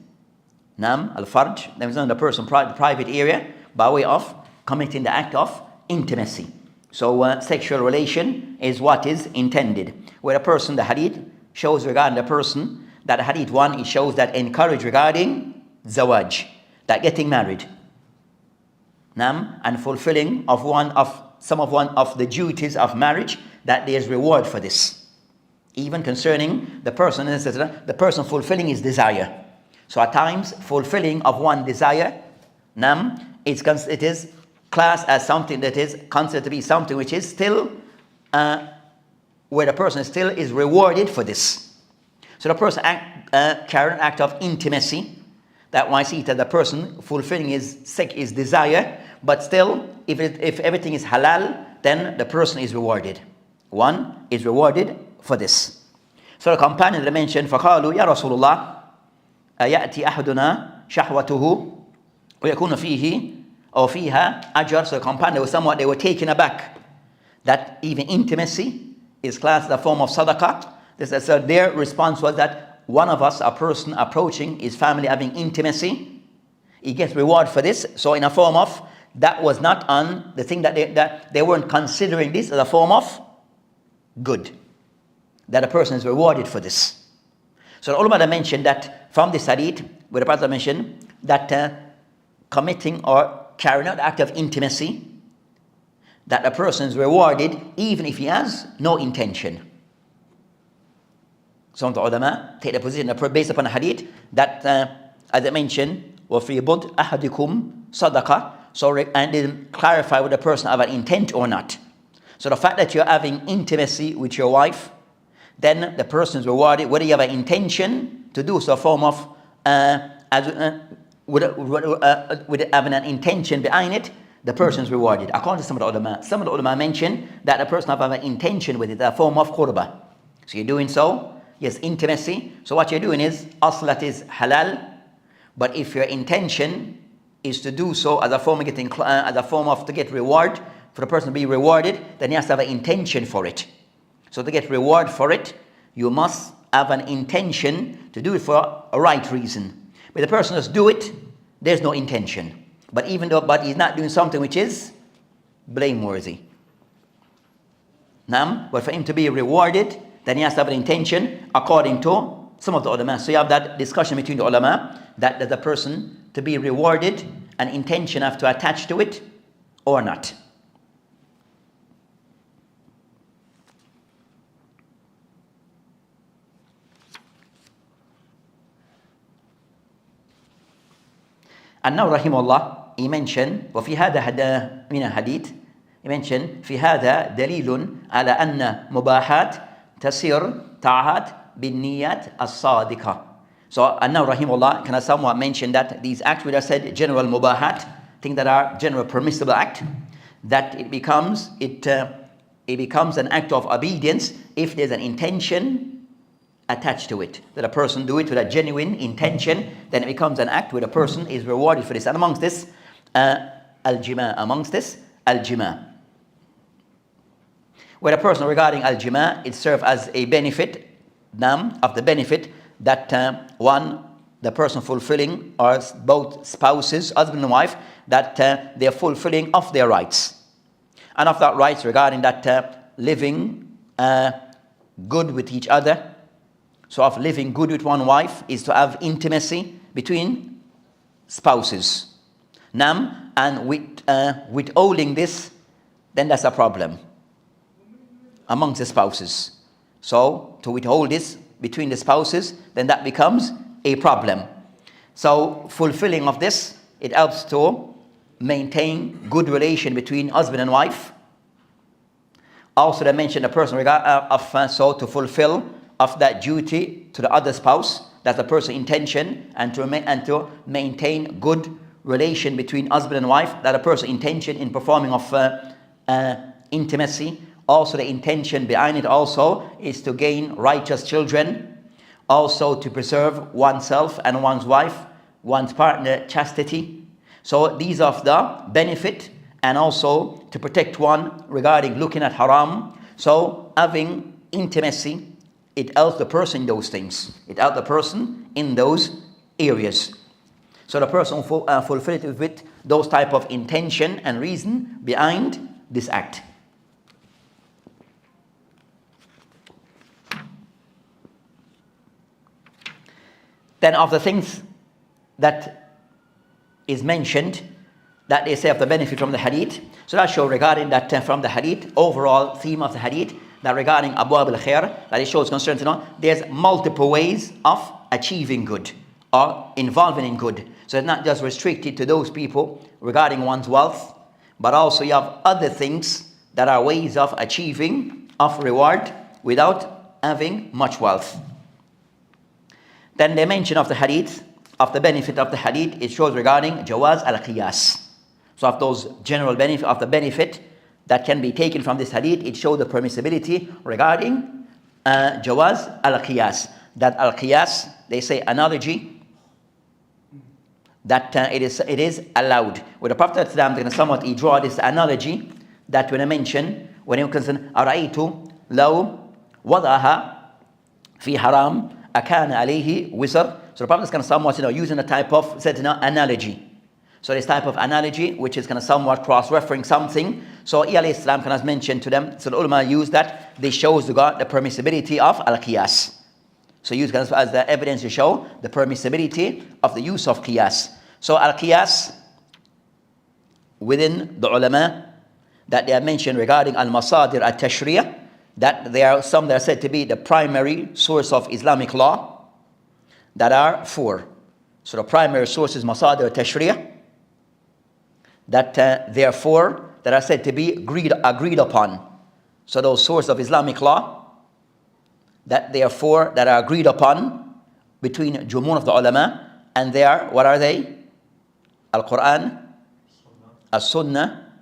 Nam al-farj, that means the person private area by way of committing the act of intimacy. So sexual relation is what is intended. Where a person, the hadith shows regarding the person, that hadith 1, it shows that encourage regarding zawaj, that getting married, and fulfilling of one of the duties of marriage, that there is reward for this. Even concerning the person, the person fulfilling his desire. So at times, fulfilling of one desire, it is classed as something that is considered to be something which is still, where the person still is rewarded for this. So the person carrying an act of intimacy, that why I see that the person fulfilling his desire, but still, if everything is halal, then the person is rewarded. One is rewarded for this. So the companion that mentioned, فَقَالُوا يَا رَسُولُ اللَّهِ يَأْتِي أَحَدُنَا شَهْوَتُهُ وَيَكُونُ فِيهِ أو فِيهَا أَجْرٌ. So the companion they were taken aback that even intimacy is classed as a form of sadaqah. So their response was that one of us, a person approaching his family having intimacy, he gets reward for this. So in a form of, that was not on the thing that they weren't considering this as a form of good, that a person is rewarded for this. So the ulama mentioned that from this hadith, where the Prophet mentioned that committing or carrying out the act of intimacy, that a person is rewarded even if he has no intention. Some of the ulama take the position based upon a hadith that, as I mentioned, وَفِي بُضْ أَحَدِكُمْ صَدَقَةً. So, and then clarify whether the person have an intent or not. So the fact that you're having intimacy with your wife, then the person is rewarded whether you have an intention to do so, a form of with having an intention behind it, the person is rewarded. According to some of the ulama. Some of the ulama mention that the person have an intention with it, a form of qurbah. So you're doing so, yes, intimacy. So what you're doing is, aslat is halal, but if your intention is to do so as a form of to get reward, for the person to be rewarded, then he has to have an intention for it. So to get reward for it, you must have an intention to do it for a right reason. But the person just do it, there's no intention. But he's not doing something which is blameworthy. But for him to be rewarded, then he has to have an intention according to some of the ulama. So you have that discussion between the ulama, that the person to be rewarded, an intention have to attach to it or not. And now rahimahullah, he mentioned وفي هذا من الحديث, he mentioned في هذا دليل على أن مباحات تسير طاعات بالنيات الصادقة. So, and now rahimahullah, can I somewhat mention that these acts which are said general mubahat, things that are general permissible act, that it becomes an act of obedience if there's an intention attached to it, that a person do it with a genuine intention, then it becomes an act where a person is rewarded for this. And amongst this, al-jima, where a person regarding al-jima, it serves as a benefit of the benefit that one, the person fulfilling, or both spouses, husband and wife, that they're fulfilling of their rights. And of that rights regarding that living good with each other. So of living good with one wife is to have intimacy between spouses. And withholding this, then that's a problem amongst the spouses. So to withhold this between the spouses, then that becomes a problem. So fulfilling of this, it helps to maintain good relation between husband and wife. Also, they mentioned a person so to fulfill of that duty to the other spouse. That's the person's intention, and to maintain good relation between husband and wife. That a person's intention in performing of intimacy. Also, the intention behind it also is to gain righteous children. Also, to preserve oneself and one's wife, one's partner, chastity. So these are the benefit, and also to protect one regarding looking at haram. So having intimacy, it helps the person in those things. It helps the person in those areas. So the person fulfill it with those type of intention and reason behind this act. Then of the things that is mentioned, that they say of the benefit from the hadith. So that shows regarding that from the hadith, overall theme of the hadith, that regarding abwab al-khair, that it shows concern to there's multiple ways of achieving good or involving in good. So it's not just restricted to those people regarding one's wealth, but also you have other things that are ways of achieving of reward without having much wealth. Then they mention of the hadith, of the benefit of the hadith, it shows regarding jawaz al-qiyas. So of those general benefit, of the benefit that can be taken from this hadith, it shows the permissibility regarding jawaz al-qiyas. That al-qiyas, they say analogy, that it is allowed. With the Prophet somewhat he draw this analogy that when I mention, when he concerned, أَرَأَيْتُ لَوْ وَضَعَهَا فِي حَرَامٍ أَكَانَ عَلَيْهِ وِزْرٌ. So the Prophet is kind of somewhat using a type of analogy. So this type of analogy, which is kind of somewhat cross-referring something. So Islam kind of mentioned to them. So the ulama use that. This shows the permissibility of al-qiyas. So use kind of as the evidence to show the permissibility of the use of qiyas. So al-qiyas within the ulama that they have mentioned regarding al-masadir al-tashri'ah, that there are some that are said to be the primary source of Islamic law. That are four. So the primary source is masadir al-tashri'ah. That therefore that are said to be agreed upon. So those sources of Islamic law that therefore that are agreed upon between jumhur of the ulama, and they are, what are they? Al-Quran, As-Sunnah,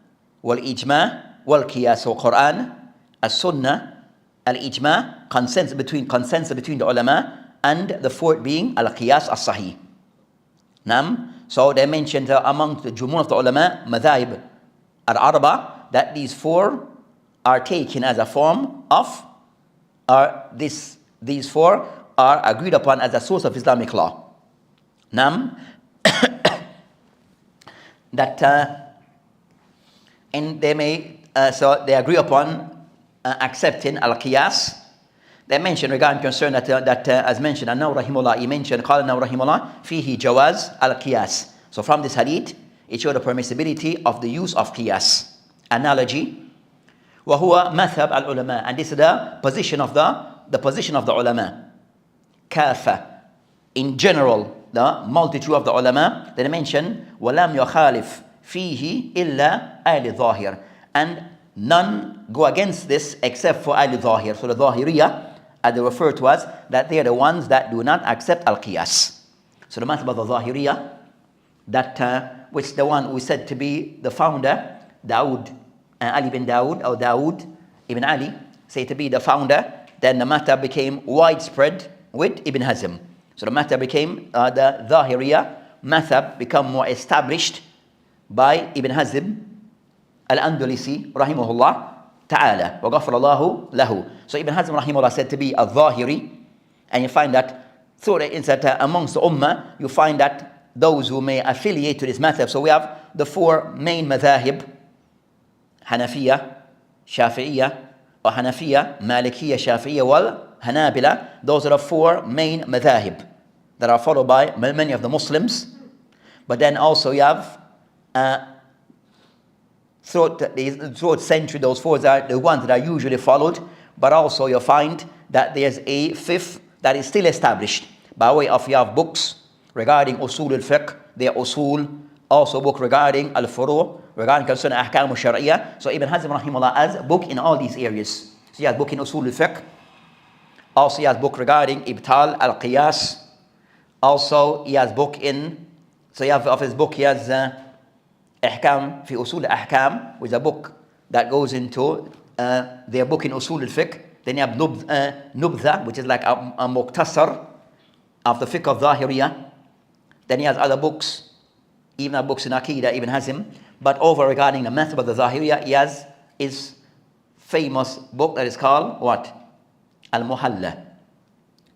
Wal-Ijma, Wal-Qiyas. So Quran, As-Sunnah, Al-Ijma, consensus between the ulama, and the fourth being Al-Qiyas As-Sahih. So they mentioned among the jumhur of the ulama, madhaib al-arba, that these four are taken as a form of, these four are agreed upon as a source of Islamic law. And they may, so they agree upon accepting al-qiyas. They mentioned regarding concern that as mentioned, An-Nawawi rahimahullah, he mentioned, قال النووي رحمه الله فيه جواز القياس. So from this hadith, it showed the permissibility of the use of qiyas. Analogy. وهو مذهب العلماء, and this is the position of the ulama. كافة. In general, the multitude of the ulama, they mention ولم يخالف فيه إلا أهل الظاهر, and none go against this except for أهل الظاهر. So the ظاهرية, as they refer to us, that they are the ones that do not accept al-qiyas. So the madhab of the ظاهرية, that which the one who is said to be the founder, Dawood, Ali bin Dawood, or Dawood ibn Ali, say to be the founder, then the matter became widespread with Ibn Hazm. So the matter became, the Zahiriya mathab become more established by Ibn Hazm al-Andalusi, rahimahullah ta'ala, wa ghafar Allahu lahu. So Ibn Hazm rahimahullah said to be a Zahiri, And you find that through the that amongst the ummah, you find that those who may affiliate to this madhab. So we have the four main madhahib: Hanafiya, Shafi'iyya, or Hanafiya, Malikiyya, Shafi'iyya, wal Hanabila. Those are the four main madhahib that are followed by many of the Muslims. But then also you have throughout century, those four are the ones that are usually followed. But also you find that there's a fifth that is still established by way of you have books regarding usul al-fiqh, their usul, also book regarding al-furu', regarding concerning ahkam al-shar'iyya. So Ibn Hazm rahimahullah has a book in all these areas. So he has a book in usul al-fiqh. Also he has a book regarding ibtal al-qiyas. Also he has a book in, so you have of his book, he has ahkam fi usul al-ahkam, which is a book that goes into their book in usul al-fiqh. Then you have nubdha, which is like a muqtasar of the fiqh of Zahiriyah. Then he has other books, even books in Aqidah, Ibn Hazm. But over regarding the method of the Zahiriyah, he has his famous book that is called what? Al-Muhalla.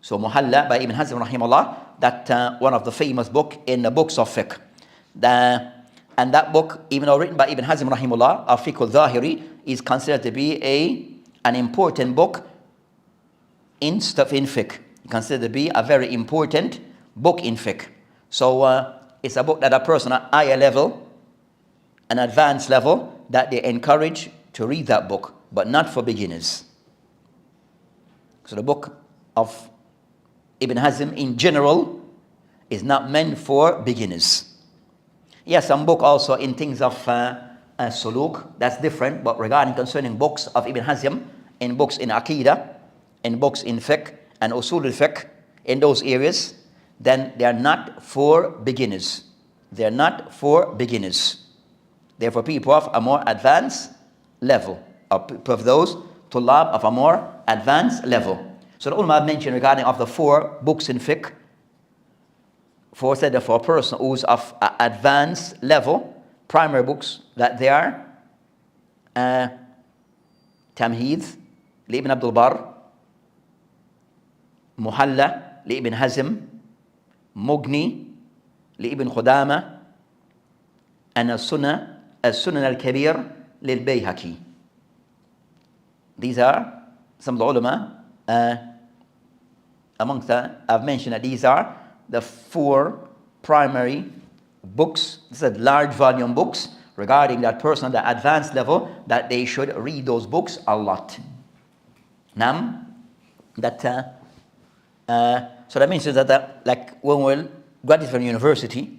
So Muhalla by Ibn Hazm rahimahullah, that one of the famous book in the books of fiqh. And that book, even though written by Ibn Hazm rahimahullah, of fiqh al-Zahiri, is considered to be an important book in fiqh. Considered to be a very important book in fiqh. So it's a book that a person at higher level, an advanced level, that they encourage to read that book, but not for beginners. So the book of Ibn Hazm in general is not meant for beginners. Yes, some book also in things of suluk, that's different, but regarding concerning books of Ibn Hazm, in books in Aqidah, in books in fiqh and usul al-fiqh, in those areas, then they are not for beginners. They are not for beginners. They are for people of a more advanced level, of those tulab of a more advanced level. So the ulama mentioned regarding of the four books in fiqh, for said for a person who's of advanced level, primary books, that they are Tamheed li Ibn Abdul Barr, Muhalla li Ibn Hazm, Mughni li Ibn Qudama, and As-Sunan al-Kabir lil Bayhaqi. These are some of the ulama amongst I've mentioned that these are the four primary books, these are large volume books regarding that person at the advanced level, that they should read those books a lot. Now, so that means that like when we graduated from university,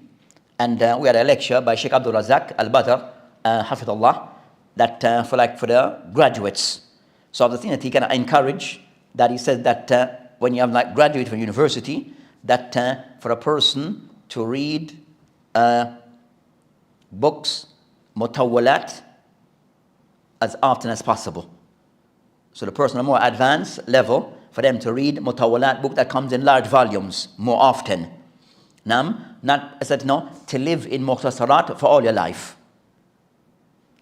and we had a lecture by Sheikh Abdul Razak Al-Badr, Hafidullah, that for the graduates. So the thing that he can encourage, that he said that when you have like graduated from university, that for a person to read books, mutawwalat, as often as possible. So the person at a more advanced level, for them to read mutawwalat, book that comes in large volumes more often. Not, I said no, to live in mukhtasarat for all your life.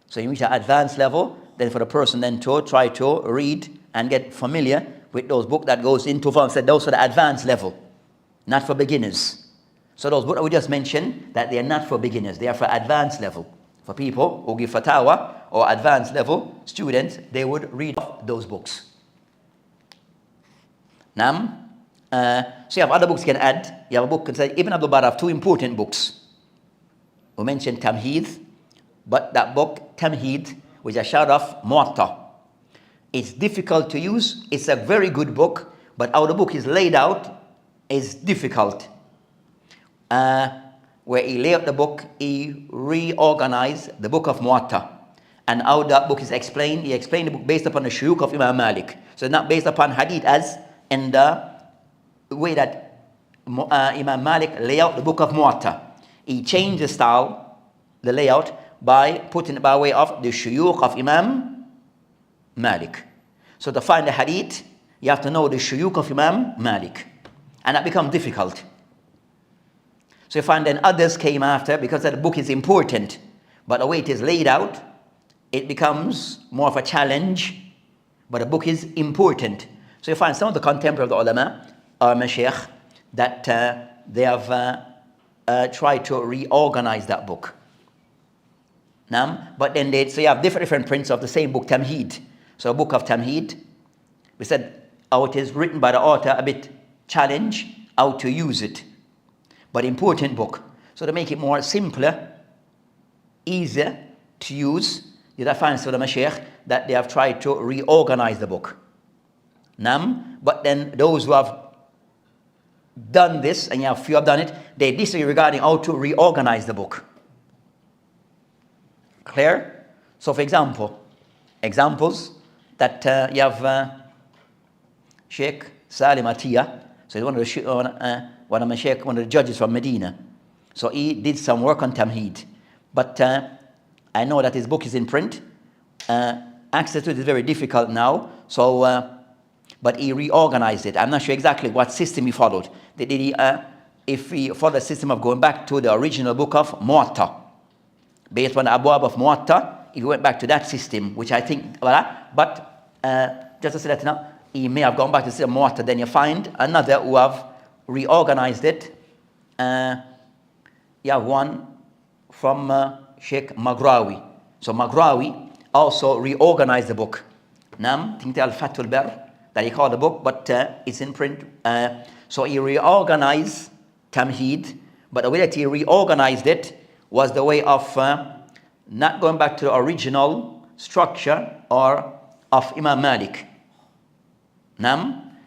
So you reach an advanced level, then for the person then to try to read and get familiar with those books that goes into, said those are the advanced level, not for beginners. So those books that we just mentioned, that they are not for beginners, they are for advanced level. For people who give fatawa or advanced level students, they would read those books. So you have other books you can add. You have a book concerning Ibn Abdul Barr, have two important books. We mentioned Tamheed, but that book, Tamheed, which is a shard of Muwatta. It's difficult to use. It's a very good book, but how the book is laid out is difficult. Where he laid out the book, he reorganized the book of Muwatta. And how that book is explained, he explained the book based upon the shuyukh of Imam Malik. So it's not based upon Hadith as in the way that Imam Malik lay out the book of Muwatta. He changed the style, the layout, by putting it by way of the shuyukh of Imam Malik. So to find the Hadith, you have to know the shuyukh of Imam Malik. And that becomes difficult. So you find then others came after, because that book is important, but the way it is laid out, it becomes more of a challenge, but the book is important. So you find some of the contemporary of the ulama, our Mashaykh that they have tried to reorganize that book. But then so you have different prints of the same book, Tamheed. So a book of Tamheed, we said how it is written by the author, a bit challenge how to use it. But important book. So to make it more simpler, easier to use, you find so the Mashaykh that they have tried to reorganize the book. But then those who have done this, and you have few have done it, they disagree regarding how to reorganize the book. Clear? So for examples that you have Sheikh Salim Atiyah. So he's one of the judges from Medina. So he did some work on Tamheed. But I know that his book is in print. Access to it is very difficult now. So, but he reorganized it. I'm not sure exactly what system he followed. If he followed the system of going back to the original book of Muwatta, based on the Abwab of Muwatta, if he went back to that system, which I think, but just to say that now, he may have gone back to the system of Muwatta, then you find another who have reorganized it. You have one from Sheikh Maghrawi. So Maghrawi also reorganized the book. Think Al-Fathul Barr, that he called the book, but it's in print. So he reorganized Tamheed, but the way that he reorganized it was the way of not going back to the original structure or of Imam Malik.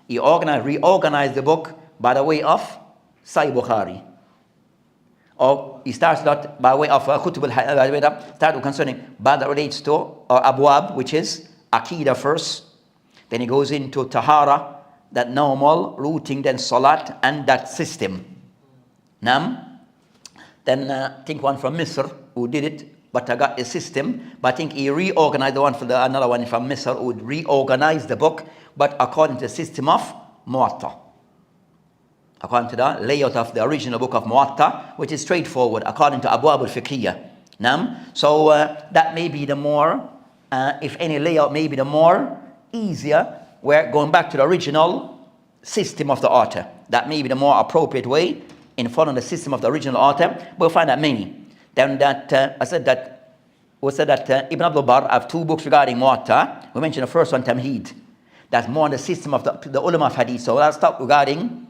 He reorganized the book by the way of Sahih Bukhari. Or he starts that by way of Kutub al-Hadith, start concerning Bad that relates to or Abwab, which is Aqidah first. Then he goes into Tahara, that normal routing, then Salat, and that system. Then I think one from Misr who did it, but I got a system. But I think he reorganized the one for another one from Misr who would reorganize the book, but according to the system of Muwatta. According to the layout of the original book of Muwatta, which is straightforward, according to Abwab al-Fiqhiyya. So that may be the more, if any layout, may be the more easier, where going back to the original system of the author. That may be the more appropriate way in following the system of the original author. We'll find that many. Then that, I said that, we said that Ibn Abdul Barr have two books regarding Muwatta. We mentioned the first one, Tamheed. That's more on the system of the ulama of Hadith. So let's start regarding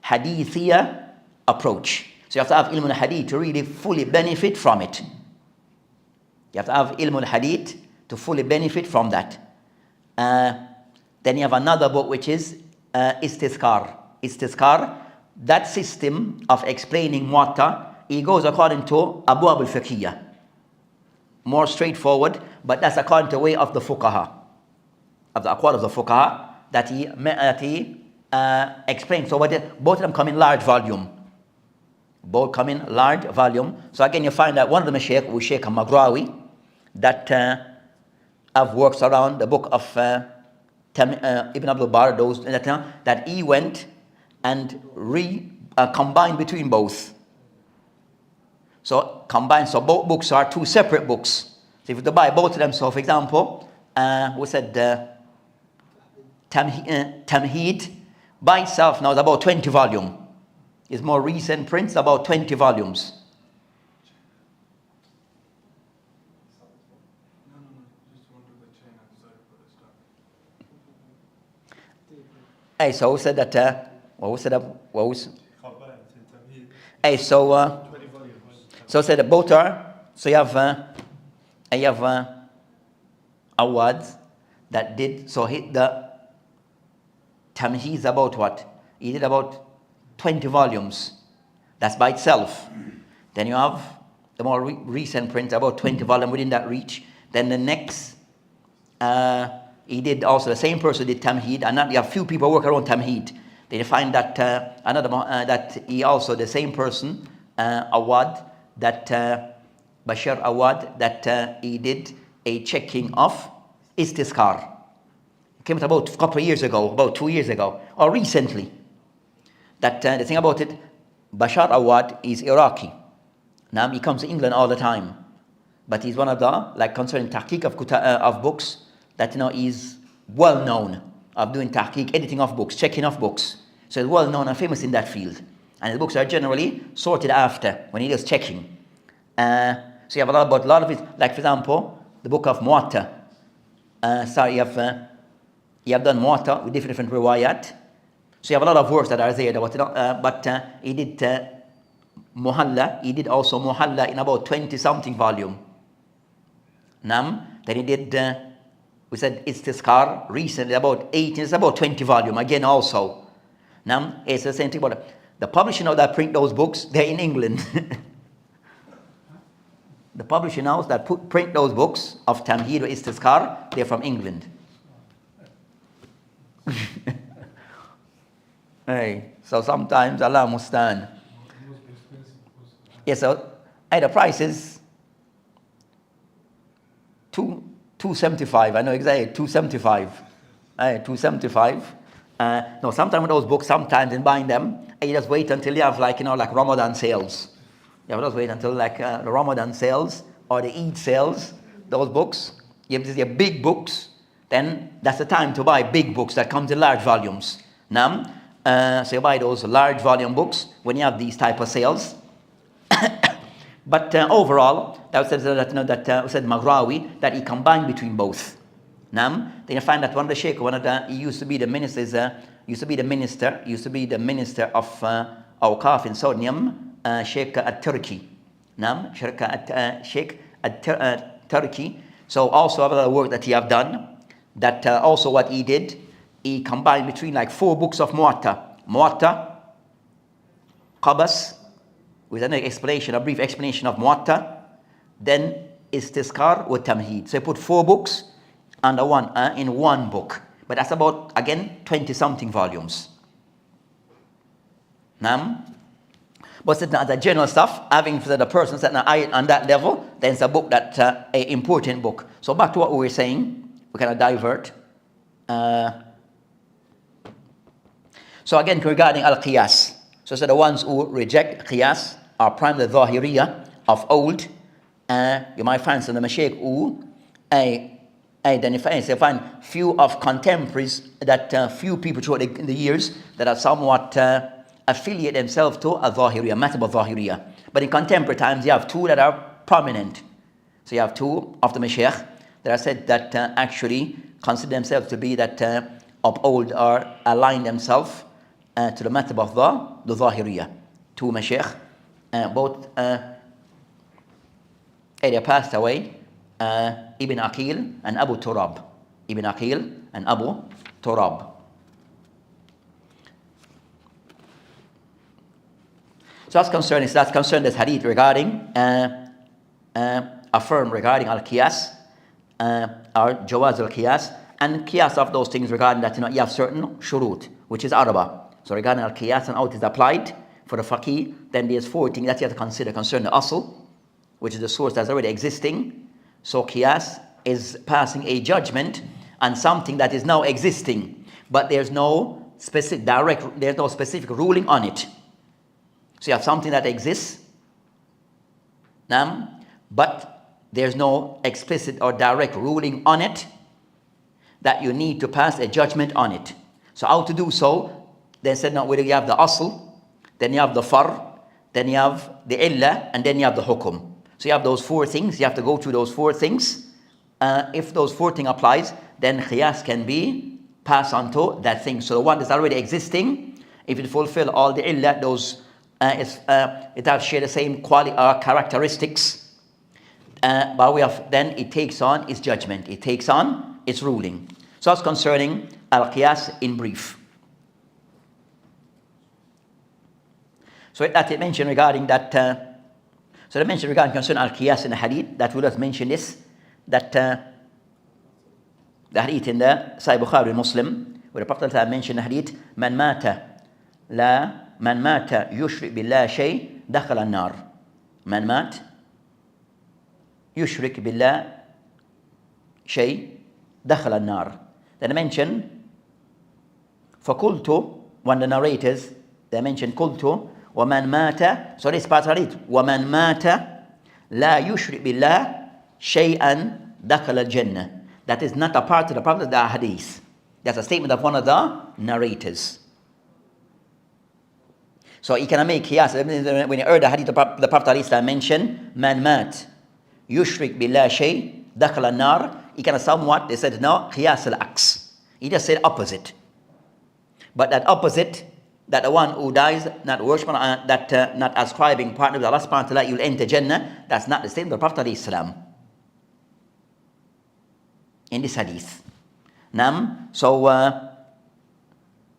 Hadithiyya approach. So you have to have ilm al-hadith to really fully benefit from it. You have to have ilm al-hadith to fully benefit from that. Then you have another book which is Istizkar. Istizkar, that system of explaining Muwatta, it goes according to Abwab al-Fiqhiyya. More straightforward, but that's according to the way of the fuqaha, of the aqwal of the fuqaha, that he explained. So both of them come in large volume. Both come in large volume. So again, you find that one of the Mashaykh, who Sheikh Maghrawi, that have works around the book of Ibn Abdul Barr, those that he went and combined between both. So combined, so both books are two separate books. So if you buy both of them, so for example, we said Tamheed by itself now is about 20 volumes. It's more recent prints, about 20 volumes. Hey, so we said that, hey, so said that both are, so you have awards that did, so hit the Tamheed is about what? He did about 20 volumes. That's by itself. Then you have the more recent print, about 20 volumes within that reach. Then the next, he did also, the same person did Tamheed, and you have few people work around Tamheed. They find that that he also, the same person, award, that Bashar award, that he did a checking of Istizkar. It came out about a couple of years ago, about 2 years ago, or recently. That the thing about it, Bashar Awad is Iraqi. Now he comes to England all the time, but he's one of the, like concerning tahqiq of books, that is well known of doing tahqiq, editing of books, checking of books. So it's well known and famous in that field. And his books are generally sorted after, when he does checking. So you have a lot of it, like for example, the book of Muwatta. You have done Muwatta with different riwayat. So you have a lot of works that are there, but he did Muhalla. He did also Muhalla in about 20-something volume. Then he did, we said Istizkar recently, about 18, it's about 20 volume again also. It's the same thing about the publishing house that print those books, they're in England. The publishing house that print those books of Tamheed or Istizkar, they're from England. Hey, so sometimes Allah mustan. Yes, so the price is $275. I know exactly, $275. $275. No, sometimes with those books, sometimes in buying them, you just wait until you have like Ramadan sales. You have to just wait until the Ramadan sales or the Eid sales. Those books, you have your big books. Then that's the time to buy big books that comes in large volumes. So you buy those large volume books when you have these type of sales. But overall, that said Maghrawi, that he combined between both. Then you find that one of the sheikh, he used to be the minister of Awqaf in Sodium, Sheikh at-Turki. Sheikh at-Turki. So also other work that he have done, that also what he did, he combined between like 4 books of Muwatta, Qabas, with an explanation, a brief explanation of Muwatta, then Istizkar with Tamheed. So he put 4 books under in one book. But that's about, again, 20-something volumes. But the general stuff, having for the person sitting on that level, then it's a book that's an important book. So back to what we were saying, we kind of divert. So again, regarding al-Qiyas. So the ones who reject Qiyas are primarily the Zahiriyya of old. You might find some of the Mashaykh who find few of contemporaries, that few people throughout the years that are somewhat affiliate themselves to a Zahiriyya, Madhab al-Zahiriyya. But in contemporary times, you have 2 that are prominent. So you have 2 of the Mashaykh that are said that actually consider themselves to be that uphold or align themselves to the Madhab of the Zahiriyya. 2 Mashaykh, both they passed away, Ibn Aqil and Abu Turab. Ibn Aqil and Abu Turab. So that's concerned this hadith regarding affirm regarding al-Qiyas or Jawaz al-Qiyas, and Qiyas of those things regarding that you have certain shurut, which is arba. So regarding al-Qiyas and how it is applied for the faqih, then there's 4 things that you have to consider concerning the asl, which is the source that's already existing. So Qiyas is passing a judgment on something that is now existing, but there's no specific ruling on it. So you have something that exists, but there's no explicit or direct ruling on it that you need to pass a judgment on it. So how to do so? They said now whether you have the asl, then you have the far, then you have the illah, and then you have the hukum. So you have those 4 things. You have to go through those 4 things. If those 4 things applies, then qiyas can be passed on to that thing. So the one that's already existing, if it fulfill all the illah, those it has share the same quality or characteristics. But then it takes on its judgment. It takes on its ruling. So that's concerning al-qiyas in brief. So that it mentioned regarding that. So they mentioned regarding concerning al-Qiyas in the hadith, that we just mentioned this, that the hadith in the Sahih Bukhari Muslim, where the Prophet mentioned the hadith, man mata yushrik billah shay dakhala an-nar. Man mat yushrik billah shay dakhala an-nar. Then they mentioned, فَقُلْتُ, one of the narrators, they mentioned قُلْتُ وَمَنْ مَاتَ, so this part of it, وَمَنْ مَاتَ لَا يُشْرِكْ بِاللَّهِ شَيْئًا دَخَلَ الْجَنَّةِ. That is not a part of the Prophet, the Hadith. That's a statement of one of the narrators. So he cannot make qiyas. When you heard the hadith, the Prophet ﷺ mentioned, man mat, yushrik billah shay, dakhal an-nar. He cannot somewhat, they said, no, qiyas al-aqs. He just said opposite. But that opposite, that the one who dies, not worshiping, not ascribing partner with Allah subhanahu wa ta'ala, you'll enter Jannah, that's not the same. The Prophet ﷺ in this hadith.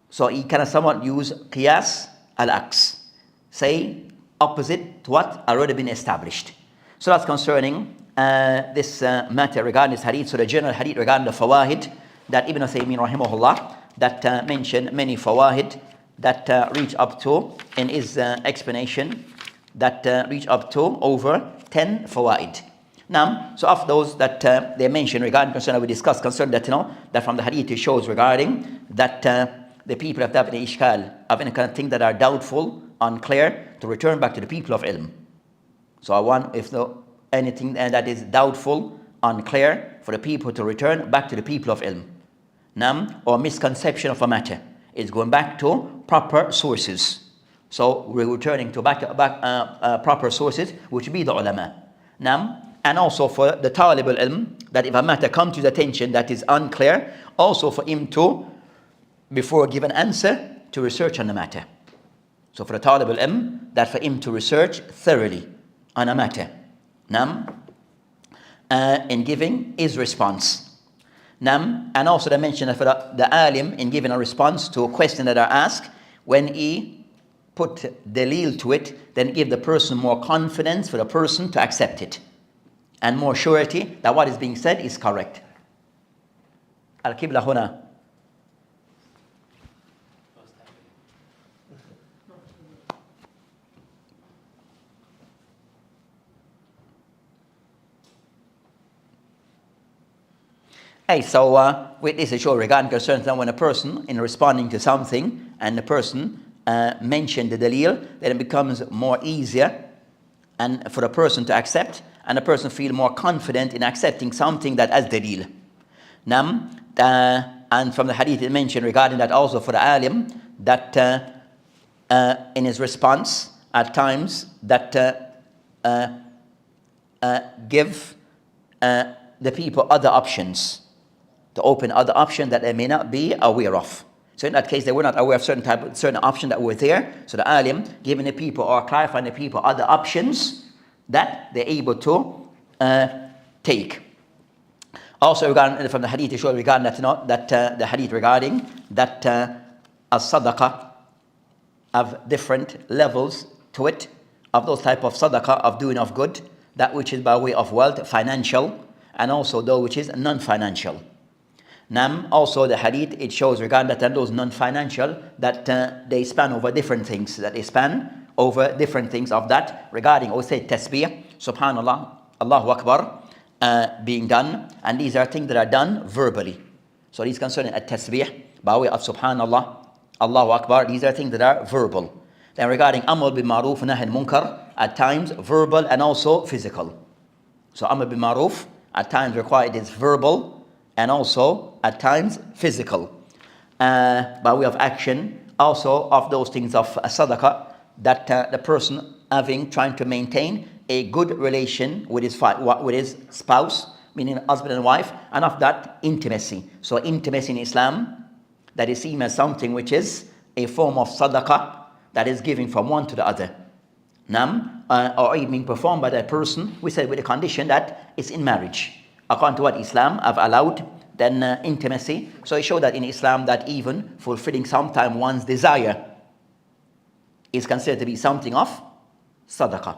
So he cannot somewhat use qiyas al-aqs, say opposite to what already been established. So that's concerning this matter regarding this hadith. So the general hadith regarding the fawahid that Ibn Uthaymeen rahimahullah that mentioned many fawahid that reach up to in his explanation that reach up to over 10 fawaid. Now, so of those that they mentioned regarding concern that we discussed concerning that, that from the hadith it shows regarding that the people have any ishkal of any kind of thing that are doubtful, unclear, to return back to the people of ilm. So I want, if anything that is doubtful, unclear, for the people to return back to the people of ilm. Or misconception of a matter is going back to proper sources. So we're returning to back proper sources, which would be the ulama. And also for the talib al-ilm, that if a matter comes to his attention that is unclear, also for him to, before give an answer, to research on the matter. So for the talib al-ilm, that for him to research thoroughly on a matter. In giving his response. And also they mention that for the alim, in giving a response to a question that are asked, when he put dalil to it, then give the person more confidence for the person to accept it. And more surety that what is being said is correct. Al-Qibla huna. Hey, so with this it shows regarding concerns that when a person in responding to something and the person mentioned the dalil, then it becomes more easier and for the person to accept, and the person feel more confident in accepting something that as dalil. And from the hadith it mentioned regarding that also for the alim, that in his response at times that give the people other options, to open other options that they may not be aware of. So in that case, they were not aware of certain options that were there. So the alim giving the people or clarifying the people other options that they're able to take. Also regarding from the hadith, it shows regarding that the hadith regarding that as-sadaqah have different levels to it, of those type of sadaqah of doing of good, that which is by way of wealth, financial, and also those which is non-financial. Also the hadith, it shows regarding that those non-financial, that they span over different things, that they span over different things of that, regarding, or say tasbih, subhanallah, Allahu Akbar, being done, and these are things that are done verbally. So these concerning at-tasbih, by way of subhanallah, Allahu Akbar, these are things that are verbal. Then regarding amr bil ma'ruf, nahy al-munkar, at times verbal and also physical. So amr bil ma'ruf, at times required is verbal, and also at times physical, by way of action, also of those things of sadaqah, that the person trying to maintain a good relation with his spouse, meaning husband and wife, and of that intimacy. So intimacy in Islam, that is seen as something which is a form of sadaqah that is given from one to the other. Or even being performed by that person, we said with the condition that it's in marriage. According to what Islam have allowed, then intimacy. So it showed that in Islam that even fulfilling sometime one's desire is considered to be something of sadaqah.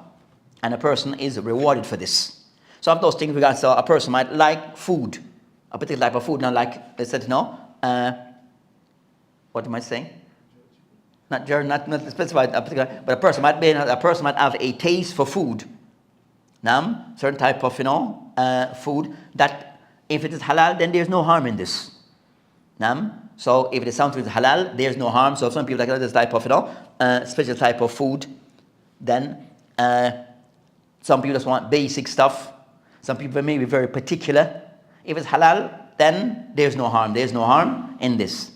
And a person is rewarded for this. So of those things, so a person might like food, a particular type of food, not like, they said, what am I saying? Not specified, but a person might have a taste for food. Certain type of food that if it is halal, then there's no harm in this. So if it is something that is halal, there's no harm. So some people like this type of special type of food. Then some people just want basic stuff. Some people may be very particular. If it's halal, then there's no harm. There's no harm in this.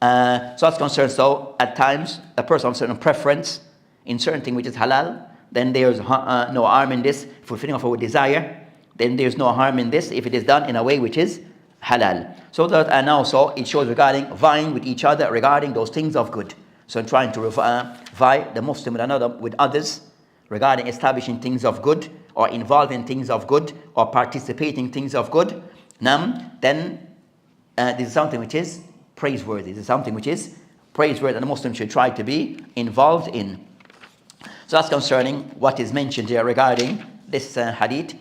So that's concerned. So at times, a person has a certain preference in certain thing which is halal, then there's no harm in this, fulfilling of our desire, then there's no harm in this if it is done in a way which is halal. So that, and also it shows regarding vying with each other regarding those things of good. So trying to vie the Muslim with others regarding establishing things of good, or involving things of good, or participating in things of good, then this is something which is praiseworthy. This is something which is praiseworthy, and the Muslim should try to be involved in. So that's concerning what is mentioned here regarding this hadith.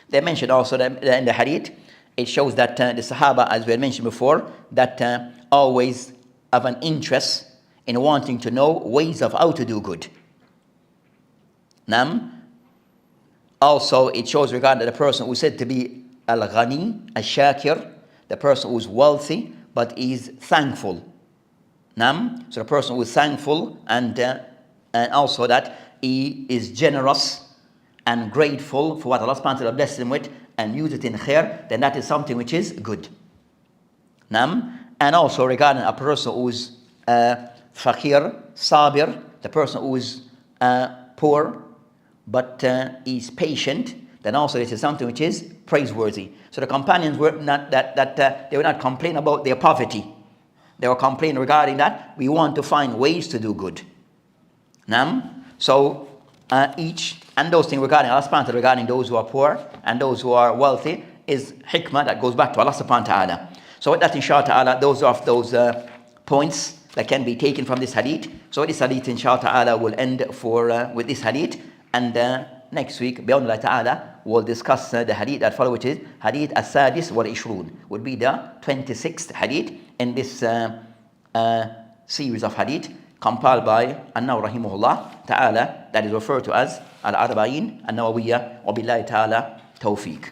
They mentioned also that in the hadith, it shows that the Sahaba, as we had mentioned before, that always have an interest in wanting to know ways of how to do good. Also, it shows regarding the person who is said to be al-ghani, al-shakir, the person who is wealthy but is thankful. So the person who is thankful and also that he is generous and grateful for what Allah subhanahu wa ta'ala blessed him with and use it in khair, then that is something which is good. And also regarding a person who is fakir, sabir, the person who is poor but is patient, then also this is something which is praiseworthy. So the companions were not they were not complaining about their poverty. They were complaining regarding that we want to find ways to do good. So each and those things regarding Allah subhanahu wa ta'ala, regarding those who are poor and those who are wealthy, is hikmah that goes back to Allah subhanahu wa ta'ala. So with that, inshallah, those are those points that can be taken from this hadith. So this hadith, inshallah, will end with this hadith, and next week, bi'idhnillah ta'ala, we'll discuss the hadith that follow, which is hadith as-sadis wal-ishrun, would be the 26th hadith in this series of hadith compiled by An-Nawawi rahimahullah ta'ala, that is referred to as Al-Arba'in An-Nawawiyya, wa billahi ta'ala tawfiq.